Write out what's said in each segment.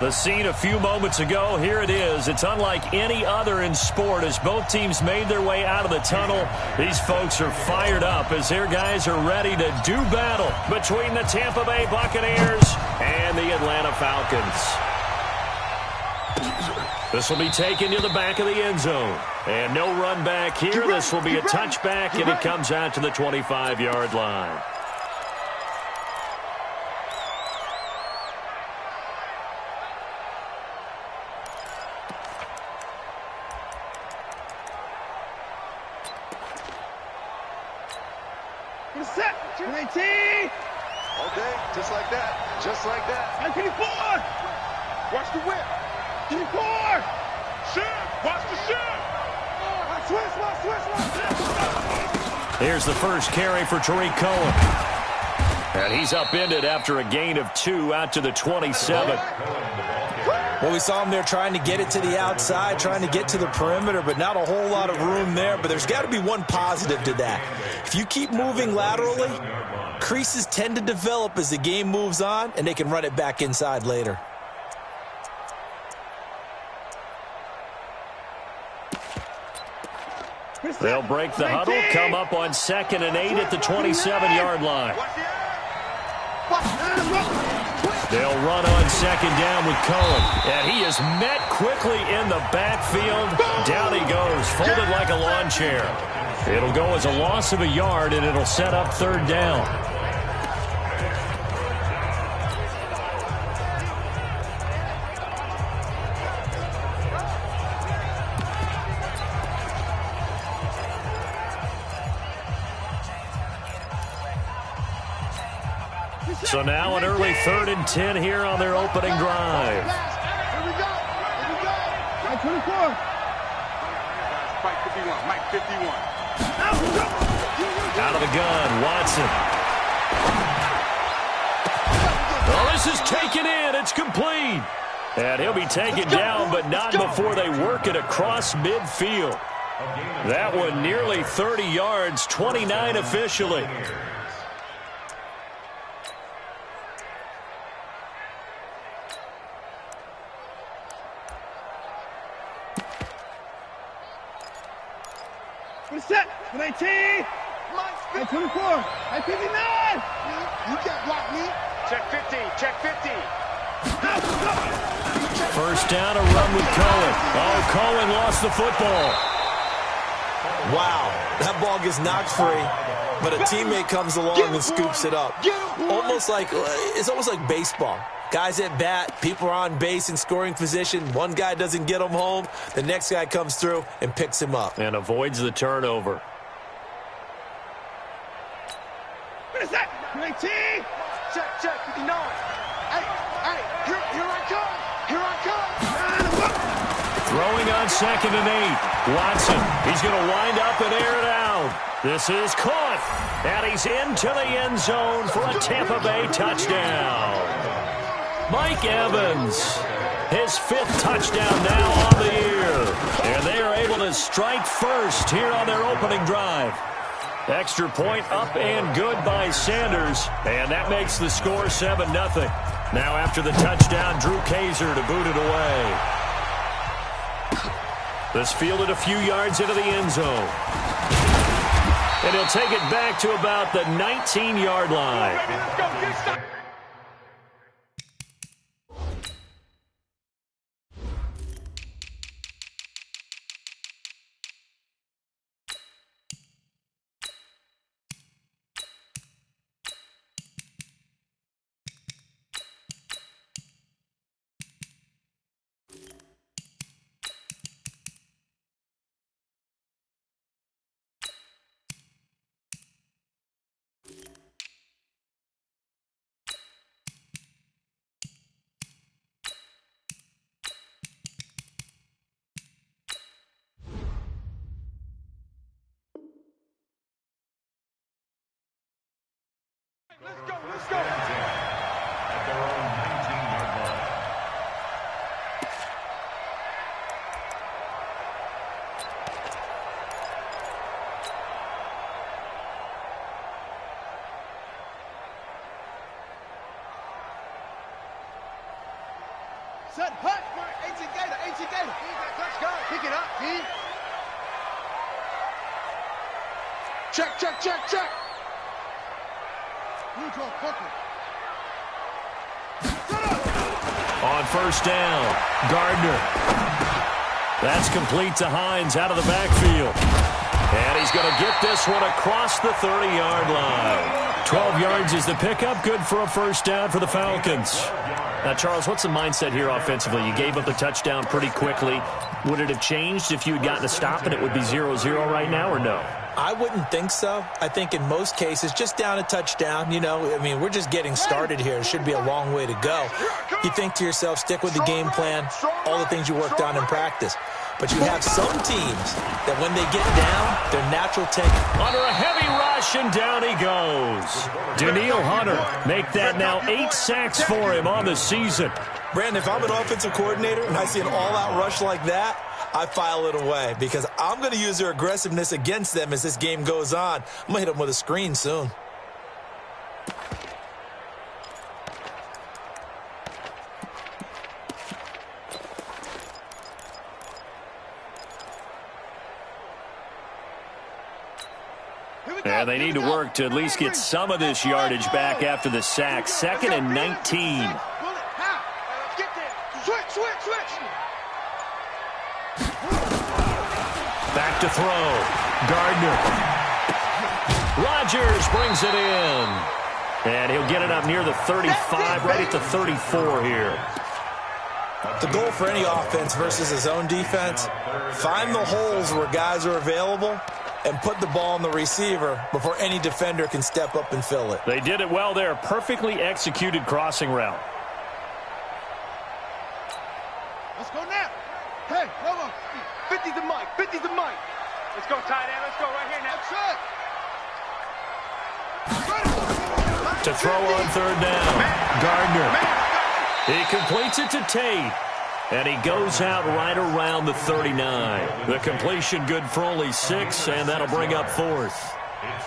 The scene a few moments ago, here it is. It's unlike any other in sport as both teams made their way out of the tunnel. These folks are fired up as their guys are ready to do battle between the Tampa Bay Buccaneers and the Atlanta Falcons. This will be taken to the back of the end zone. And no run back here. This will be a touchback, and it comes out to the 25-yard line. Set, 218. Okay, just like that. Just like that. 24. Watch the whip. 24. Shoot. Watch the shoot. Switch. Here's the first carry for Tariq Cohen. And he's upended after a gain of 2 out to the 27. Well, we saw him there trying to get it to the outside, trying to get to the perimeter, but not a whole lot of room there. But there's got to be one positive to that. If you keep moving laterally, creases tend to develop as the game moves on, and they can run it back inside later. They'll break the huddle, come up on 2nd and 8 at the 27-yard line. They'll run on 2nd down with Cohen. And he is met quickly in the backfield. Down he goes, folded like a lawn chair. It'll go as a loss of a yard, and it'll set up 3rd down. So now an early 3rd and 10 here on their opening drive. Here we go. Mike 24. Mike 51. Out of the gun, Watson. Well, this is taken in. It's complete. And he'll be taken down, but not before they work it across midfield. That one nearly 30 yards, 29 officially. Set, 19. Mike 24. Mike 59. You can't block me. Check 50. Check 50. First down, a run with Cohen. Oh, Cohen lost the football. Wow, that ball gets knocked free, but a teammate comes along and scoops it up. It's almost like baseball. Guys at bat, people are on base in scoring position. One guy doesn't get him home. The next guy comes through and picks him up. And avoids the turnover. What is that? 19. Check 59. Hey, here I come. Here I come. Throwing on 2nd and 8. Watson, he's going to wind up and air it out. This is caught. And he's into the end zone for a Tampa Bay touchdown. Mike Evans, his 5th touchdown now on the year. And they are able to strike first here on their opening drive. Extra point up and good by Sanders. And that makes the score 7-0. Now after the touchdown, Drew Kaiser to boot it away. This fielded a few yards into the end zone. And he'll take it back to about the 19-yard line. Let's go. Get stopped. Set, hut. 18 Gator, 18 Gator. Let's go. Pick it up, D. Check, check, check, check. Neutral, quickly. On first down, Gardner. That's complete to Hines out of the backfield. And he's going to get this one across the 30-yard line. 12 yards is the pickup. Good for a first down for the Falcons. Now, Charles, what's the mindset here offensively? You gave up the touchdown pretty quickly. Would it have changed if you had gotten a stop and it would be 0-0 right now, or no? I wouldn't think so. I think in most cases, just down a touchdown, you know, I mean, we're just getting started here. It should be a long way to go. You think to yourself, stick with the game plan, all the things you worked on in practice. But you have some teams that when they get down, their natural take. Under a heavy rush, and down he goes. Danielle Hunter, make that now 8 sacks for him on the season. Brandon, if I'm an offensive coordinator and I see an all-out rush like that, I file it away because I'm going to use their aggressiveness against them as this game goes on. I'm going to hit them with a screen soon. And they need to work to at least get some of this yardage back after the sack. 2nd and 19. Back to throw. Gardner. Rodgers brings it in. And he'll get it up near the 35, right at the 34 here. The goal for any offense versus his own defense, find the holes where guys are available and put the ball on the receiver before any defender can step up and fill it. They did it well there. Perfectly executed crossing route. Let's go now. Hey, come on. 50 to Mike. 50 to Mike. Let's go, tight end. Let's go right here now. To throw on third down. Gardner. He completes it to Tate. And he goes out right around the 39. The completion good for only 6, and that'll bring up 4th.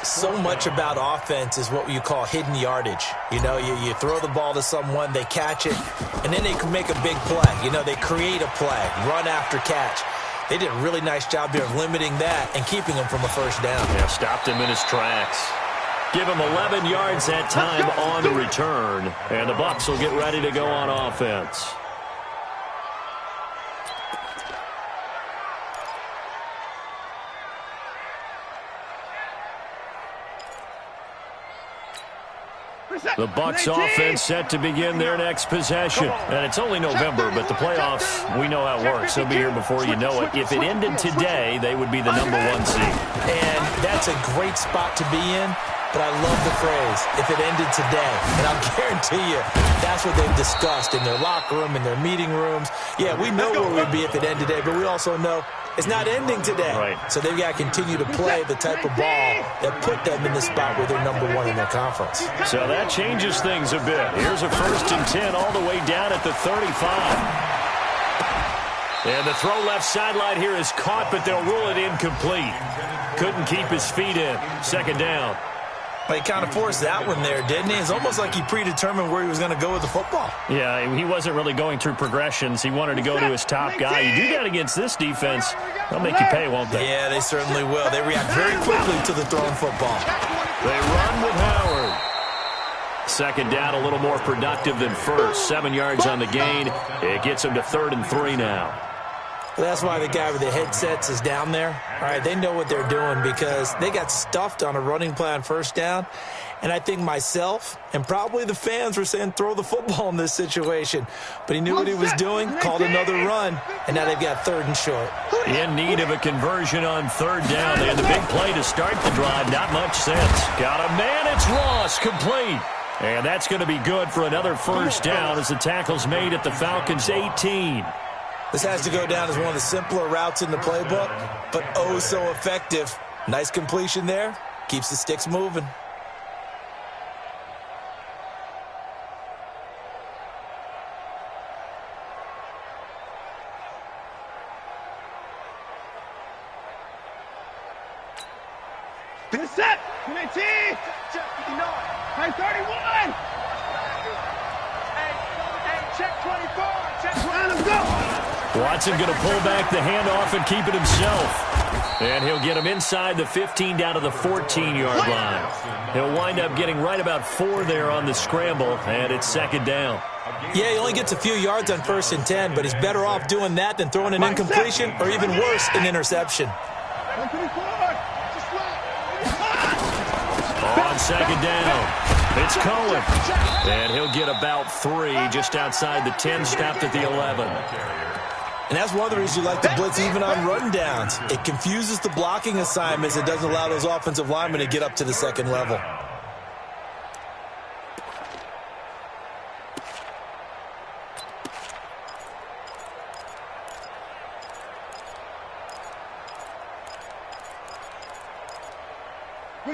So much about offense is what you call hidden yardage. You know, you throw the ball to someone, they catch it, and then they can make a big play. You know, they create a play, run after catch. They did a really nice job there of limiting that and keeping him from a first down. Yeah, stopped him in his tracks. Give him 11 yards that time on the return, and the Bucks will get ready to go on offense. The Bucks offense set to begin their next possession. And it's only November, but the playoffs, we know how it works. They'll be here before you know it. If it ended today, they would be the #1 seed. And that's a great spot to be in. But I love the phrase, if it ended today. And I'll guarantee you, that's what they've discussed in their locker room, in their meeting rooms. Yeah, we know where we'd be if it ended today, but we also know it's not ending today. Right. So they've got to continue to play the type of ball that put them in the spot where they're #1 in their conference. So that changes things a bit. Here's a 1st and 10 all the way down at the 35. And the throw left sideline here is caught, but they'll rule it incomplete. Couldn't keep his feet in. 2nd down. He kind of forced that one there, didn't he? It's almost like he predetermined where he was going to go with the football. Yeah, he wasn't really going through progressions. He wanted to go to his top guy. You do that against this defense, they'll make you pay, won't they? Yeah, they certainly will. They react very quickly to the thrown football. They run with Howard. 2nd down, a little more productive than first. 7 yards on the gain. It gets him to 3rd and 3 now. That's why the guy with the headsets is down there. All right, they know what they're doing because they got stuffed on a running play on 1st down. And I think myself and probably the fans were saying throw the football in this situation. But he knew what he was doing, called another run, and now they've got 3rd and short. In need of a conversion on 3rd down. They had the big play to start the drive. Not much sense. Got a man. It's Ross. Complete. And that's going to be good for another 1st down as the tackle's made at the Falcons' 18. This has to go down as one of the simpler routes in the playbook, but oh so effective. Nice completion there. Keeps the sticks moving. Been set. 19. Check 59. Hey, 31. Hey, check 24. Check 29. Watson going to pull back the handoff and keep it himself. And he'll get him inside the 15 down to the 14-yard line. He'll wind up getting right about 4 there on the scramble, and it's second down. Yeah, he only gets a few yards on 1st and 10, but he's better off doing that than throwing an incompletion or even worse, an interception. On second down, it's Cohen. And he'll get about 3 just outside the 10, stopped at the 11. And that's one of the reasons you like to blitz even on run downs. It confuses the blocking assignments. It doesn't allow those offensive linemen to get up to the second level.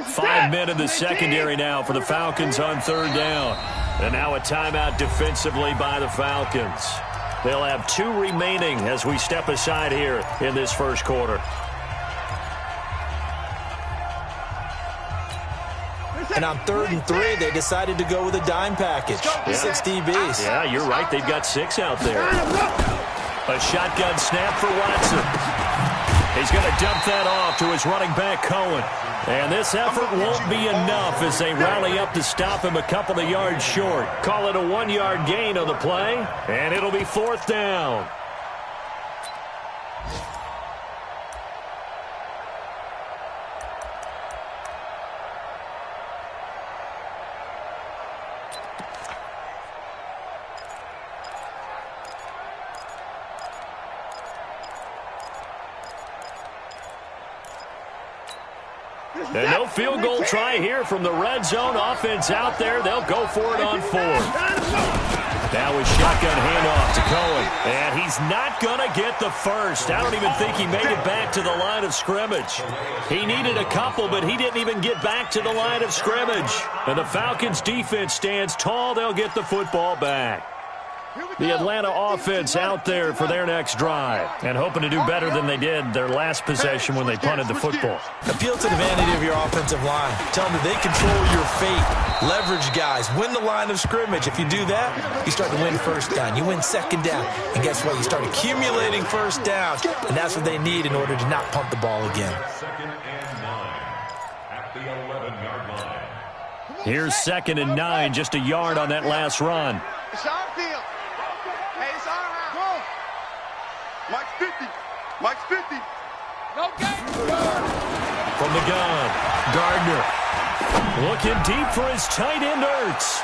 Five men in the secondary now for the Falcons on third down. And now a timeout defensively by the Falcons. They'll have 2 remaining as we step aside here in this first quarter. And on 3rd and 3, they decided to go with a dime package. Yeah. 6 DBs. Yeah, you're right. They've got 6 out there. A shotgun snap for Watson. He's going to dump that off to his running back, Cohen. And this effort won't be enough as they rally up to stop him a couple of yards short. Call it a 1-yard gain on the play, and it'll be 4th down. And no field goal try here from the red zone. Offense out there. They'll go for it on 4th. Now with shotgun handoff to Cohen. And he's not going to get the first. I don't even think he made it back to the line of scrimmage. He needed a couple, but he didn't even get back to the line of scrimmage. And the Falcons defense stands tall. They'll get the football back. The Atlanta offense out there for their next drive and hoping to do better than they did their last possession when they punted the football. Appeal to the vanity of your offensive line. Tell them that they control your fate. Leverage guys. Win the line of scrimmage. If you do that, you start to win first down. You win second down. And guess what? You start accumulating first downs. And that's what they need in order to not punt the ball again. Here's 2nd and 9, just a yard on that last run. It's our field. Hey, it's our round. Mike's 50. Mike's 50. Okay. From the gun, Gardner looking deep for his tight end, Ertz.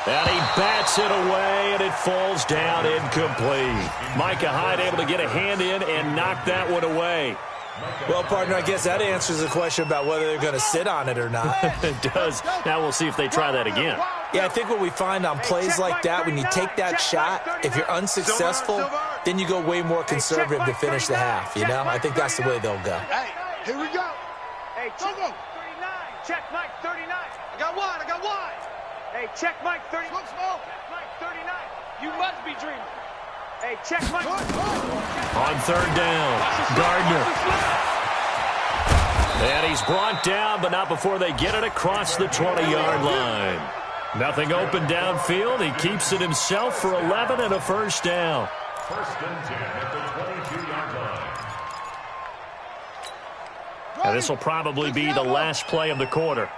And he bats it away, and it falls down incomplete. Micah Hyde able to get a hand in and knock that one away. Well, partner, I guess that answers the question about whether they're going to sit on it or not. It does. Now we'll see if they try that again. Yeah, I think what we find on plays like that, when you take that shot, if you're unsuccessful, then you go way more conservative to finish the half, you know? I think that's the way they'll go. Hey, here we go. Hey, check 39. Check Mike 39. I got one. Hey, check Mike 39. Mike 39. You must be dreaming. Hey, check Mike. On 3rd down, Gardner. And he's brought down, but not before they get it across the 20-yard line. Nothing open downfield. He keeps it himself for 11 and a first down. 1st and 10 at the 22-yard line. And this will probably be the last play of the quarter.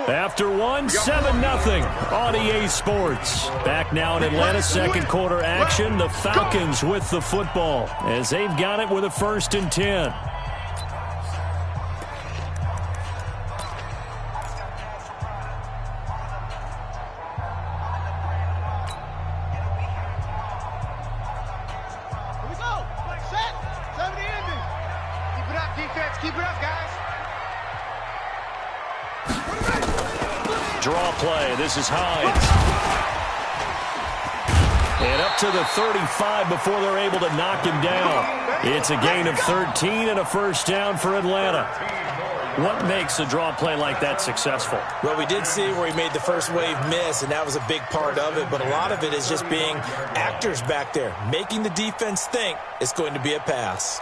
After one, 7-0 on EA Sports. Back now in Atlanta, second quarter action. The Falcons with the football as they've got it with a 1st and 10. Here we go. Set. 70 ending. Keep it up, defense. Keep it up, guys. Draw play. This is Hyde. And up to the 35 before they're able to knock him down. It's a gain of 13 and a first down for Atlanta. What makes a draw play like that successful? Well, we did see where he made the first wave miss, and that was a big part of it. But a lot of it is just being actors back there, making the defense think it's going to be a pass.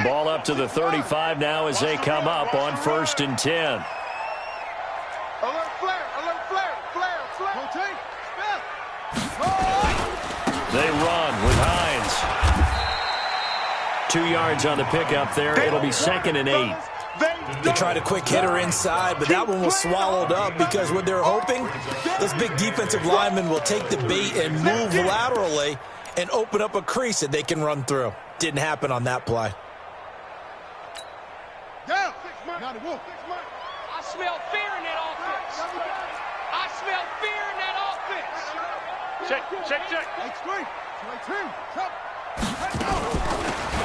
Ball up to the 35 now as they come up on 1st and 10. Alert flare. Alert flare. They run with Hines. 2 yards on the pickup there. It'll be 2nd and 8. They tried a quick hitter inside, but that one was swallowed up because what they're hoping, those big defensive linemen will take the bait and move laterally and open up a crease that they can run through. Didn't happen on that play. Down. I smell fear in that offense. I smell fear in that offense. Check.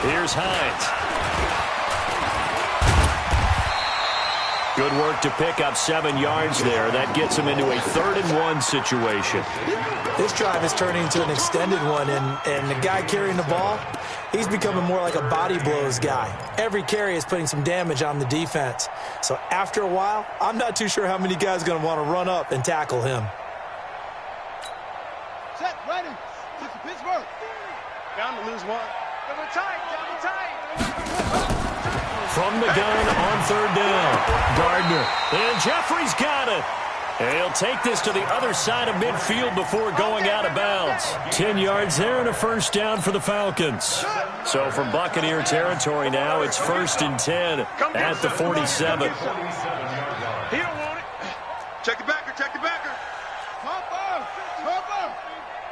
Here's Hines. Good work to pick up 7 yards there. That gets him into a 3rd and 1 situation. This drive is turning into an extended one, and the guy carrying the ball, he's becoming more like a body blows guy. Every carry is putting some damage on the defense. So after a while, I'm not too sure how many guys are going to want to run up and tackle him. Set, ready. Get to Pittsburgh. Down to lose one. Down tight. From the gun on 3rd down. Gardner. And Jeffrey's got it. He'll take this to the other side of midfield before going out of bounds. 10 yards there and a 1st down for the Falcons. So from Buccaneer territory now, it's 1st and 10 at the 47. He don't want it. Check the backer. Pumper.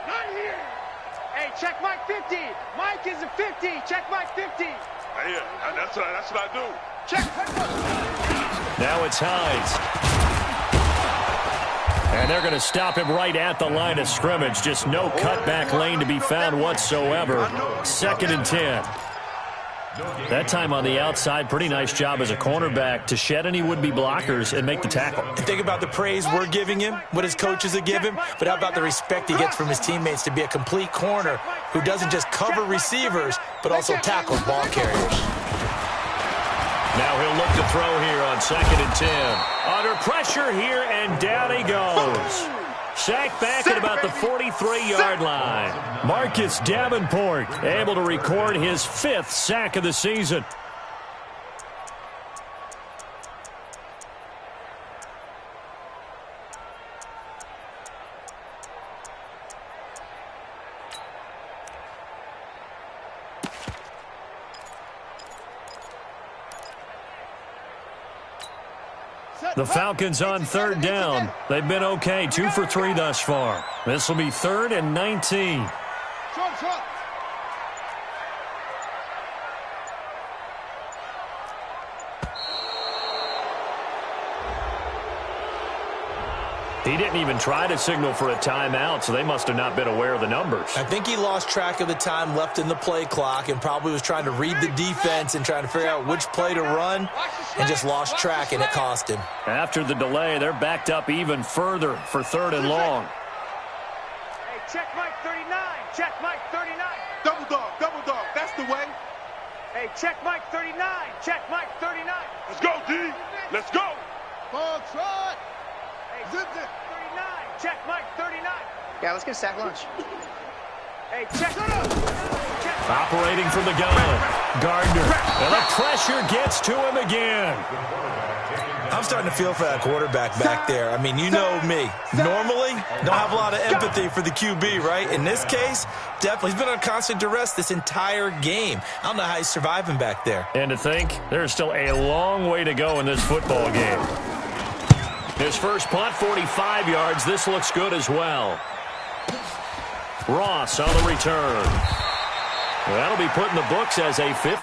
Not here. Hey, check Mike 50. Mike is a 50. Check Mike 50. Yeah, that's what I do. Check. Now it's Hines. And they're going to stop him right at the line of scrimmage. Just no cutback lane to be found whatsoever. 2nd and 10. That time on the outside, pretty nice job as a cornerback to shed any would-be blockers and make the tackle. Think about the praise we're giving him, what his coaches have given him, but how about the respect he gets from his teammates to be a complete corner who doesn't just cover receivers, but also tackles ball carriers. Now he'll look to throw here on 2nd and 10. Under pressure here, and down he goes. Sacked back at about the 43-yard line. Marcus Davenport able to record his 5th sack of the season. The Falcons on 3rd down. They've been okay, 2 for 3 thus far. This will be 3rd and 19. Short. He didn't even try to signal for a timeout, so they must have not been aware of the numbers. I think he lost track of the time left in the play clock and probably was trying to read the defense and trying to figure out which play to run and just lost track, and it cost him. After the delay, they're backed up even further for 3rd and long. Hey, check Mike 39. Check Mike 39. Double dog. That's the way. Hey, check Mike 39. Check Mike 39. Let's go, D. Let's go. Ball trot. Hey, Zip it. 39. Check Mike 39. Yeah, let's get a sack lunch. Hey, check. Operating from the gun. Gardner. And the pressure gets to him again. I'm starting to feel for that quarterback back there. I mean, you know me. Normally, don't have a lot of empathy for the QB, right? In this case, definitely. He's been on constant duress this entire game. I don't know how he's surviving back there. And to think, there's still a long way to go in this football game. His first punt, 45 yards. This looks good as well. Ross on the return. That'll be put in the books as a 5th.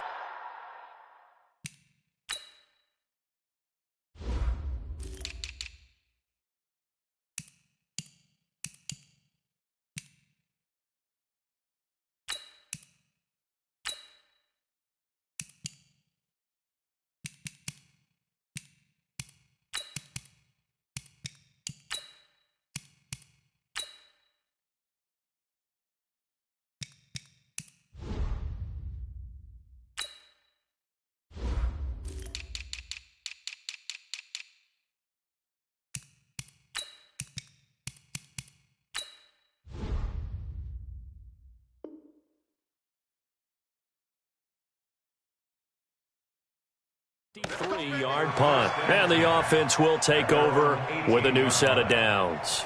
Three-yard punt. And the offense will take over with a new set of downs.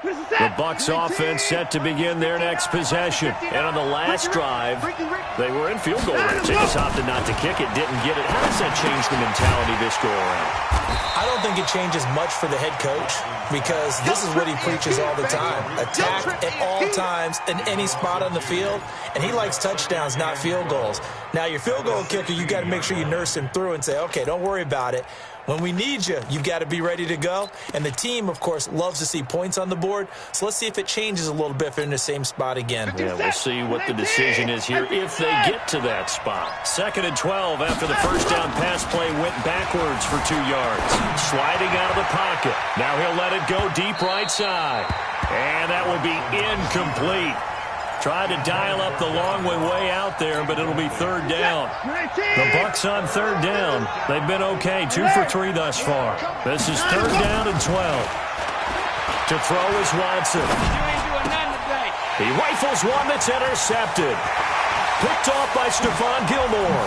The Bucks offense set to begin their next possession. And on the last drive, they were in field goal range. They just opted not to kick it, didn't get it. How does that change the mentality this go around? I don't think it changes much for the head coach because this is what he preaches all the time. Attack at all times in any spot on the field, and he likes touchdowns, not field goals. Now, your field goal kicker, you got to make sure you nurse him through and say, okay, don't worry about it. When we need you, you've got to be ready to go. And the team, of course, loves to see points on the board. So let's see if it changes a little bit if they're in the same spot again. Yeah, we'll see what the decision is here if they get to that spot. 2nd and 12 after the first down pass play went backwards for 2 yards. Sliding out of the pocket. Now he'll let it go deep right side. And that will be incomplete. Tried to dial up the long one way out there, but it'll be 3rd down. The Bucks on 3rd down. They've been okay, 2 for 3 thus far. This is 3rd down and 12. To throw is Watson. He rifles one that's intercepted. Picked off by Stephon Gilmore.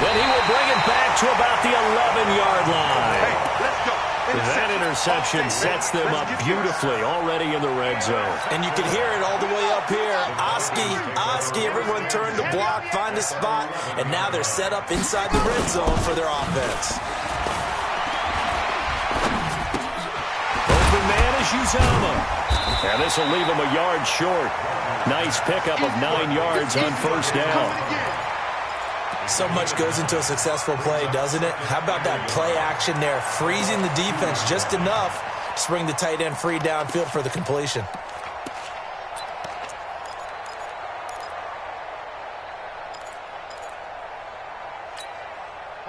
Then he will bring it back to about the 11-yard line. Hey, let's go. That interception sets them up beautifully already in the red zone. And you can hear it all the way up here. Oski, everyone turned to block, find a spot, and now they're set up inside the red zone for their offense. Open man is Uzomah. And this will leave him a yard short. Nice pickup of 9 yards on 1st down. So much goes into a successful play, doesn't it? How about that play action there? Freezing the defense just enough to bring the tight end free downfield for the completion.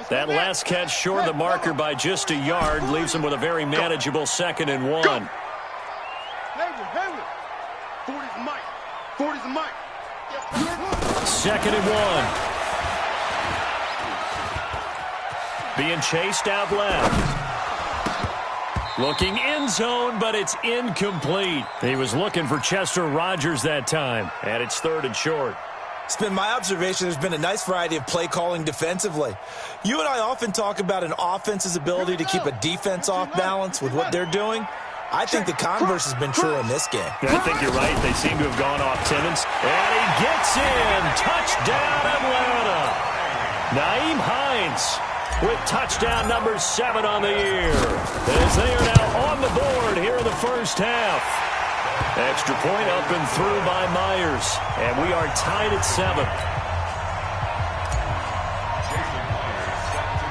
That last catch short of the marker by just a yard leaves him with a very manageable 2nd and 1. 40's the mic. 40's the mic. 2nd and 1. Being chased out left. Looking end zone, but it's incomplete. He was looking for Chester Rogers that time, and it's 3rd and short. It's been my observation there's been a nice variety of play calling defensively. You and I often talk about an offense's ability to keep a defense off balance with what they're doing. I think the converse has been true in this game. I think you're right. They seem to have gone off tenets. And he gets in. Touchdown, Atlanta. Nyheim Hines with touchdown number 7 on the year. As they are now on the board here in the first half. Extra point up and through by Myers. And we are tied at 7.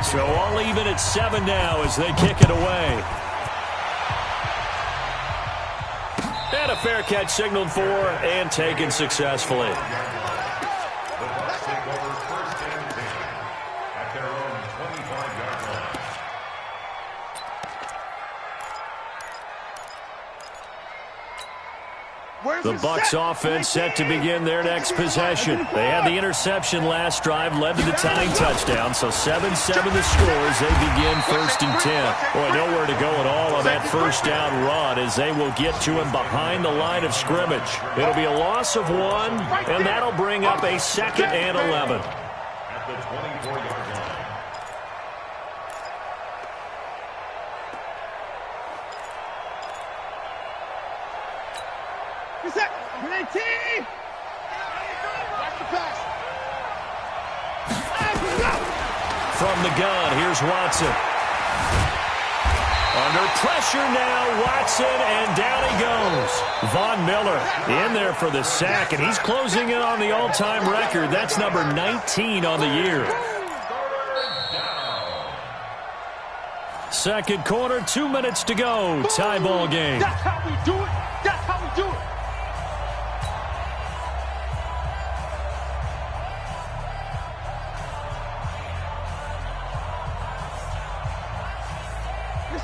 So all even at 7 now as they kick it away. And a fair catch signaled for and taken successfully. The Bucks offense set to begin their next possession. They had the interception last drive, led to the tying touchdown. So 7-7 the scores. They begin 1st and 10. Boy, nowhere to go at all on that first down run as they will get to him behind the line of scrimmage. It'll be a loss of 1, and that'll bring up a 2nd and 11. At the 24-yard line. From the gun, here's Watson. Under pressure now, Watson, and down he goes. Von Miller in there for the sack, and he's closing in on the all-time record. That's number 19 on the year. 2nd quarter, 2 minutes to go. Tie ball game. That's how we do it. That's how we do it.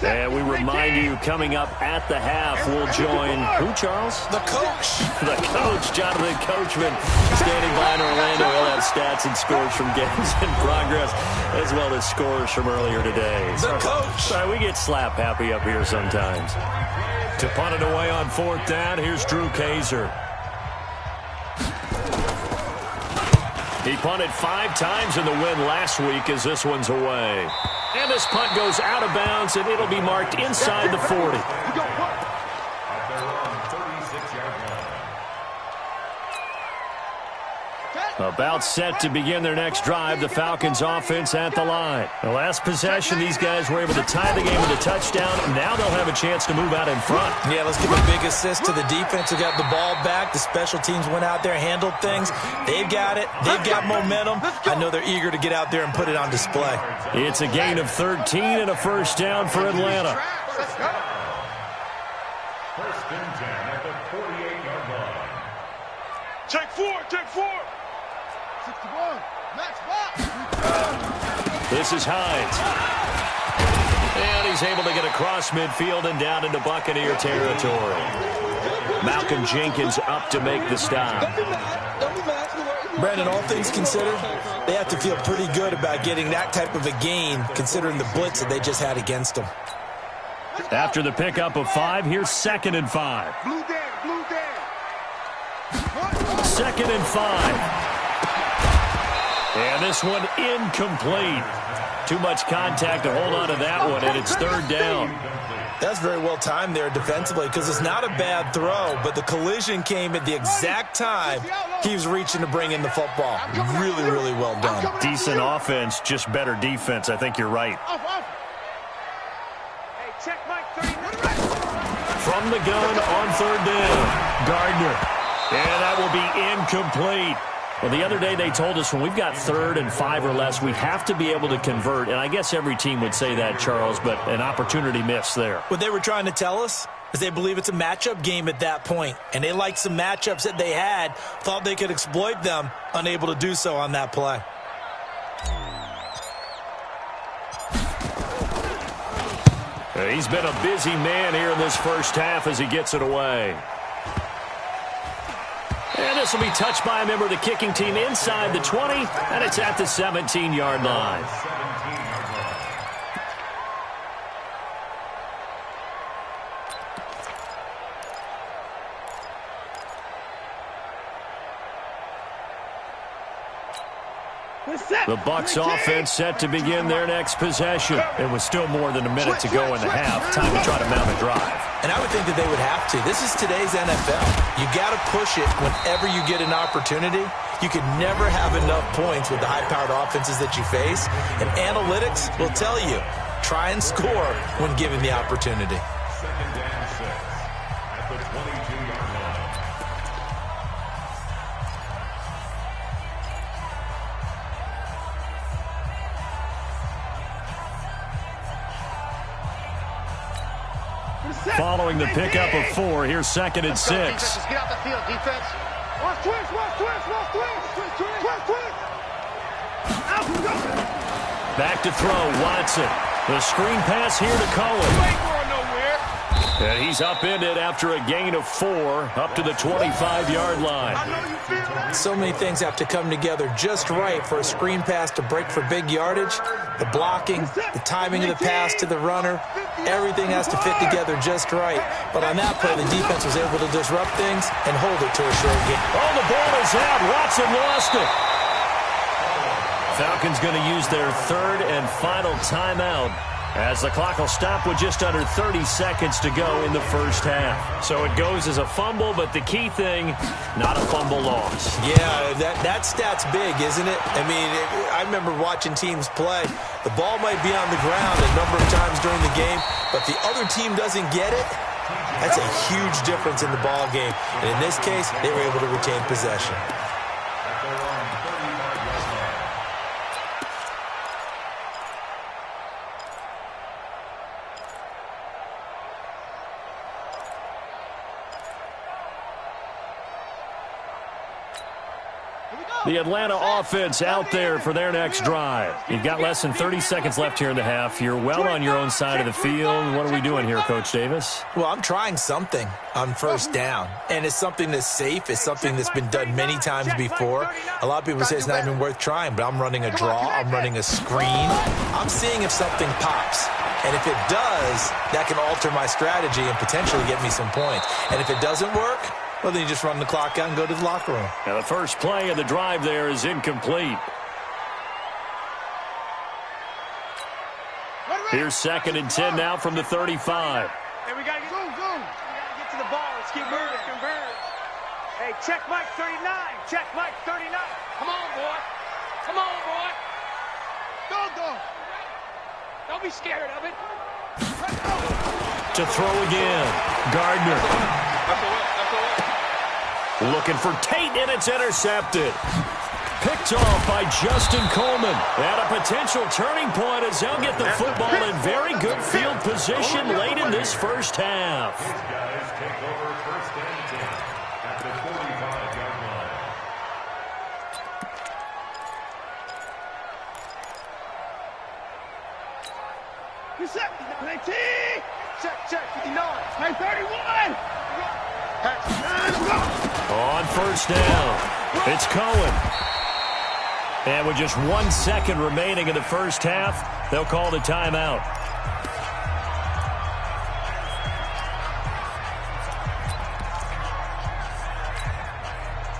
And we remind you, coming up at the half, we'll join who, Charles? The coach. The coach, Jonathan Coachman, standing by in Orlando. He'll have stats and scores from games in progress, as well as scores from earlier today. The coach. Sorry, we get slap happy up here sometimes. To punt it away on 4th down, here's Drew Kaiser. He punted 5 times in the win last week as this one's away. And this punt goes out of bounds, and it'll be marked inside the 40. About set to begin their next drive, the Falcons offense at the line. The last possession, these guys were able to tie the game with a touchdown. Now they'll have a chance to move out in front. Yeah, let's give a big assist to the defense who got the ball back. The special teams went out there, handled things. They've got it. They've got momentum. I know they're eager to get out there and put it on display. It's a gain of 13 and a first down for Atlanta. First and 10 at the 48-yard line. Take four, take four. 61. Max box. This is Hines. And he's able to get across midfield and down into Buccaneer territory. Malcolm Jenkins up to make the stop. Brandon, all things considered, they have to feel pretty good about getting that type of a gain considering the blitz that they just had against them. After the pickup of 5, here's 2nd and 5. Blue down, blue down. 2nd and 5. And this one incomplete. Too much contact to hold on to that one, and it's 3rd down. That's very well timed there defensively because it's not a bad throw, but the collision came at the exact time he was reaching to bring in the football. Really, really well done. Decent offense, just better defense. I think you're right. Hey, check Mike 39. From the gun on 3rd down, Gardner. And that will be incomplete. Well, the other day they told us when we've got 3rd and 5 or less, we have to be able to convert. And I guess every team would say that, Charles, but an opportunity missed there. What they were trying to tell us is they believe it's a matchup game at that point. And they liked some matchups that they had, thought they could exploit them, unable to do so on that play. He's been a busy man here in this first half as he gets it away. And this will be touched by a member of the kicking team inside the 20, and it's at the 17-yard line. The Bucks offense set to begin their next possession. It was still more than a minute to go in the half. Time to try to mount a drive. And I would think that they would have to. This is today's NFL. You got to push it whenever you get an opportunity. You can never have enough points with the high-powered offenses that you face. And analytics will tell you, try and score when given the opportunity. 2nd and 6 at the 22-yard line. Following the pickup of 4, here's 2nd and 6. Get out the field, defense. Watch twist. Back to throw, Watson. The screen pass here to Cohen. And he's upended after a gain of 4 up to the 25-yard line. So many things have to come together just right for a screen pass to break for big yardage. The blocking, the timing of the pass to the runner, everything has to fit together just right. But on that play, the defense was able to disrupt things and hold it to a short game. Oh, the ball is out. Watson lost it. Falcons going to use their 3rd and final timeout as the clock will stop with just under 30 seconds to go in the first half. So it goes as a fumble, but the key thing, not a fumble loss. Yeah, that stat's big, isn't it? I mean, I remember watching teams play. The ball might be on the ground a number of times during the game, but the other team doesn't get it. That's a huge difference in the ball game. And in this case, they were able to retain possession. The Atlanta offense out there for their next drive. You've got less than 30 seconds left here in the half. You're well on your own side of the field. What are we doing here, Coach Davis? Well, I'm trying something on 1st down, and it's something that's safe. It's something that's been done many times before. A lot of people say it's not even worth trying, but I'm running a draw. I'm running a screen. I'm seeing if something pops. And if it does, that can alter my strategy and potentially get me some points. And if it doesn't work, well, then you just run the clock out and go to the locker room. Now, the first play of the drive there is incomplete. Here's 2nd and 10 now from the 35. Hey, we got to get to the ball. Let's keep moving. Hey, check Mike 39. Check Mike 39. Come on, boy. Come on, boy. Go. Don't be scared of it. To throw again. Gardner. Looking for Tate, and it's intercepted. Picked off by Justin Coleman. At a potential turning point as they'll get the football in very good field position late in this first half. These guys take over first and 10 at the 45-yard line. You set. 19. Check 59. Hey, 31. On first down, it's Cohen. And with just 1 second remaining in the first half, they'll call the timeout.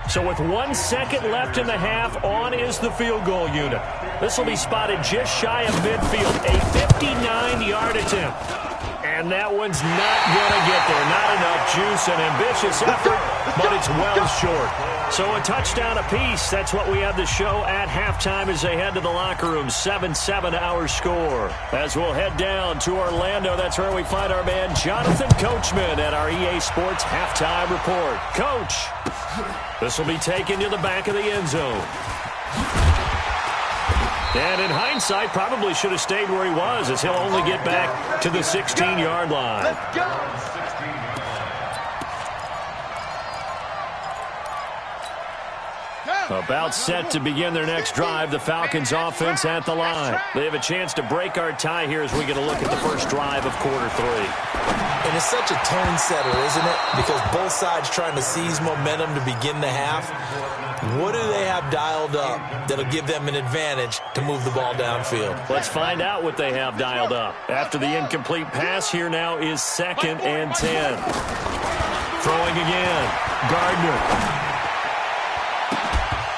So with 1 second left in the half, on is the field goal unit. This will be spotted just shy of midfield, a 59-yard attempt. And that one's not going to get there. Not enough juice, an ambitious effort, but it's well short. So a touchdown apiece. That's what we have to show at halftime as they head to the locker room. 7-7 our score. As we'll head down to Orlando, that's where we find our man Jonathan Coachman at our EA Sports Halftime Report. Coach, this will be taken to the back of the end zone. And in hindsight, probably should have stayed where he was, as he'll only get back to the 16-yard line. Let's go. About set to begin their next drive, the Falcons offense at the line. They have a chance to break our tie here as we get a look at the first drive of quarter three. And it's such a tone setter, isn't it? Because both sides trying to seize momentum to begin the half. What do they have dialed up that'll give them an advantage to move the ball downfield? Let's find out what they have dialed up. After the incomplete pass, here now is 2nd and 10. Throwing again. Gardner.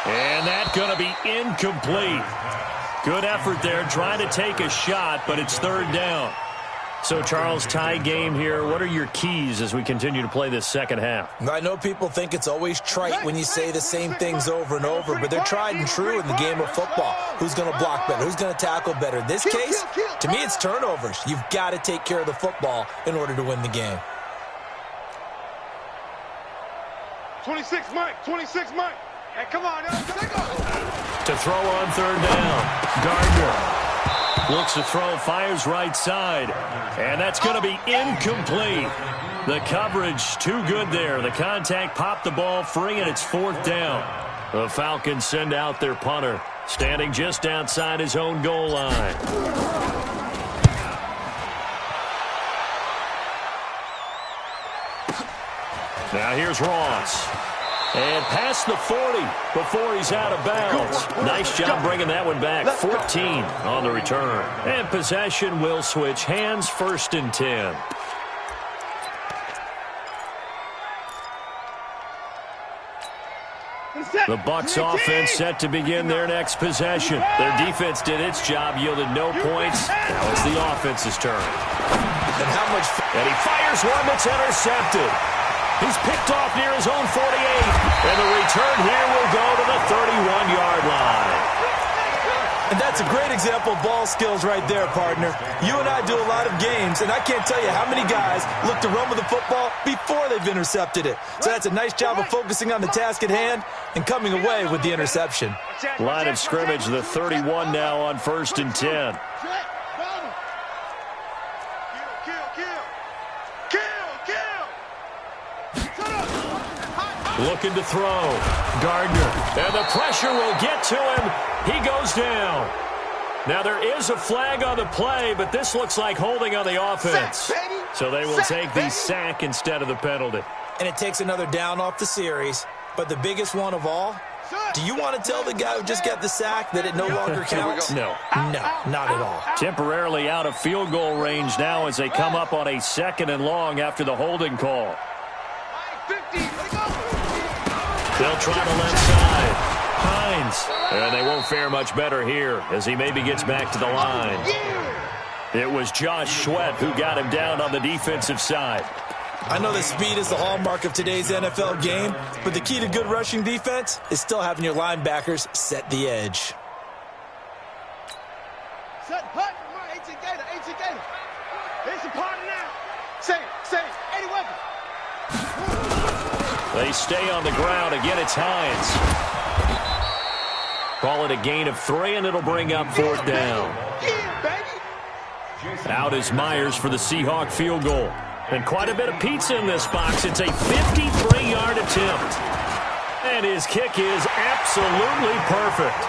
And that's going to be incomplete. Good effort there, trying to take a shot, but it's 3rd down. So, Charles, tie game here. What are your keys as we continue to play this second half? I know people think it's always trite when you say the same things over and over, but they're tried and true in the game of football. Who's going to block better? Who's going to tackle better? In this case, to me, it's turnovers. You've got to take care of the football in order to win the game. 26, Mike. 26, Mike. Hey, come on. To throw on 3rd down. Gardner. Looks to throw, fires right side. And that's going to be incomplete. The coverage too good there. The contact popped the ball free, and it's 4th down. The Falcons send out their punter, standing just outside his own goal line. Now here's Ross. And past the 40 before he's out of bounds. Nice job bringing that one back. 14 on the return. And possession will switch hands, 1st and 10. The Bucks offense set to begin their next possession. Their defense did its job, yielded no points. Now it's the offense's turn. And he fires one that's intercepted. He's picked off near his own 48. And the return here will go to the 31-yard line. And that's a great example of ball skills right there, partner. You and I do a lot of games, and I can't tell you how many guys look to run with the football before they've intercepted it. So that's a nice job of focusing on the task at hand and coming away with the interception. Line of scrimmage, the 31 now on 1st and 10. Looking to throw. Gardner. And the pressure will get to him. He goes down. Now there is a flag on the play, but this looks like holding on the offense. So they will take the sack instead of the penalty. And it takes another down off the series. But the biggest one of all, do you want to tell the guy who just got the sack that it no longer counts? No. No, not at all. Temporarily out of field goal range now as they come up on a 2nd and long after the holding call. They'll try the left side. Hines. And they won't fare much better here as he maybe gets back to the line. It was Josh Sweat who got him down on the defensive side. I know that speed is the hallmark of today's NFL game, but the key to good rushing defense is still having your linebackers set the edge. Set, hut, 18 Gator, 18 Gator. It's a party now. Say it, 80 weapons. They stay on the ground. Again, it's Hines. Call it a gain of 3, and it'll bring up 4th down. Yeah, baby. Out is Myers for the Seahawk field goal. And quite a bit of pizza in this box. It's a 53-yard attempt. And his kick is absolutely perfect.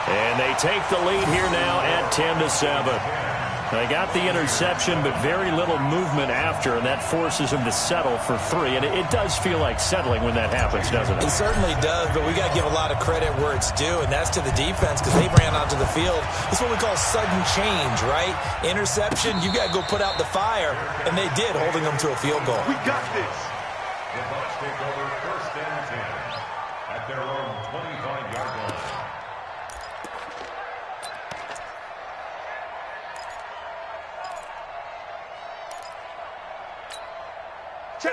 And they take the lead here now at 10-7. They got the interception, but very little movement after, and that forces him to settle for 3. And it does feel like settling when that happens, doesn't it? It certainly does, but we got to give a lot of credit where it's due, and that's to the defense because they ran onto the field. It's what we call sudden change, right? Interception, you got to go put out the fire, and they did, holding them to a field goal. We got this. The Bucks take over 1st and 10 at their own 25-yard line.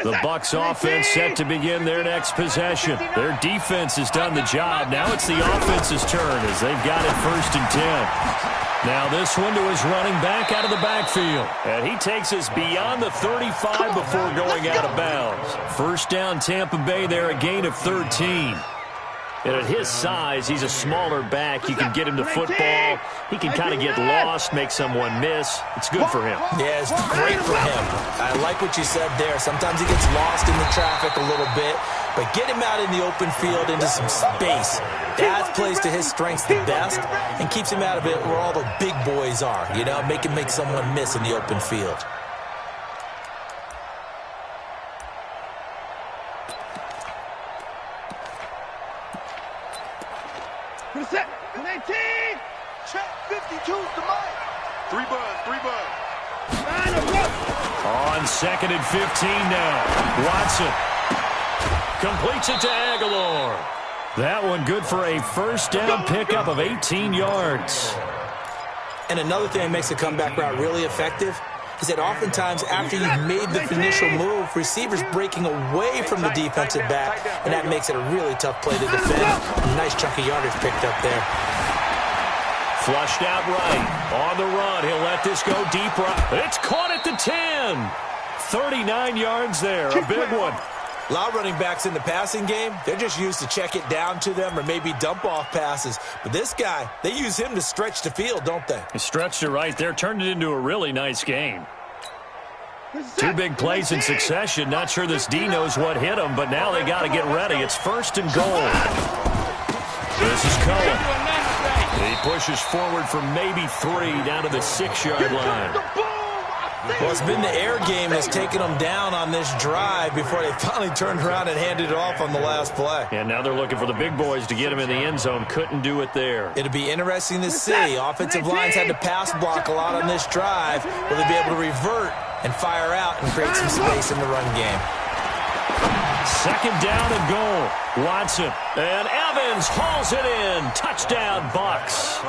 The Bucks offense set to begin their next possession. Their defense has done the job. Now it's the offense's turn as they've got it 1st and 10. Now this one to his running back out of the backfield. And he takes us beyond the 35 before going out of bounds. 1st down Tampa Bay there, a gain of 13. And at his size, he's a smaller back. You can get him to football. He can kind of get lost, make someone miss. It's good for him. Yeah, it's great for him. I like what you said there. Sometimes he gets lost in the traffic a little bit, but get him out in the open field into some space. That plays to his strengths the best and keeps him out of it where all the big boys are, you know, make someone miss in the open field. Set, 18. Check, 52's the mic. 3 buzz. On 2nd and 15 now. Watson completes it to Aguilar. That one good for a 1st down pickup of 18 yards. And another thing that makes the comeback route really effective is that oftentimes after you've made the initial move, receivers breaking away from the defensive back, and that makes it a really tough play to defend. A nice chunk of yardage picked up there. Flushed out right. On the run. He'll let this go deep right. It's caught at the 10. 39 yards there. A big one. A lot of running backs in the passing game, they're just used to check it down to them or maybe dump off passes. But this guy, they use him to stretch the field, don't they? He stretched it right there, turned it into a really nice game. 2 big plays in succession. Not sure this D knows what hit him, but now they got to get ready. It's 1st and goal. This is Cohen. He pushes forward for maybe 3 down to the 6-yard line. Well, it's been the air game that's taken them down on this drive before they finally turned around and handed it off on the last play. And now they're looking for the big boys to get him in the end zone. Couldn't do it there. It'll be interesting to see. Offensive lines had to pass block a lot on this drive. Will they be able to revert and fire out and create some space in the run game? 2nd down and goal. Watson. And Evans hauls it in. Touchdown, Bucks.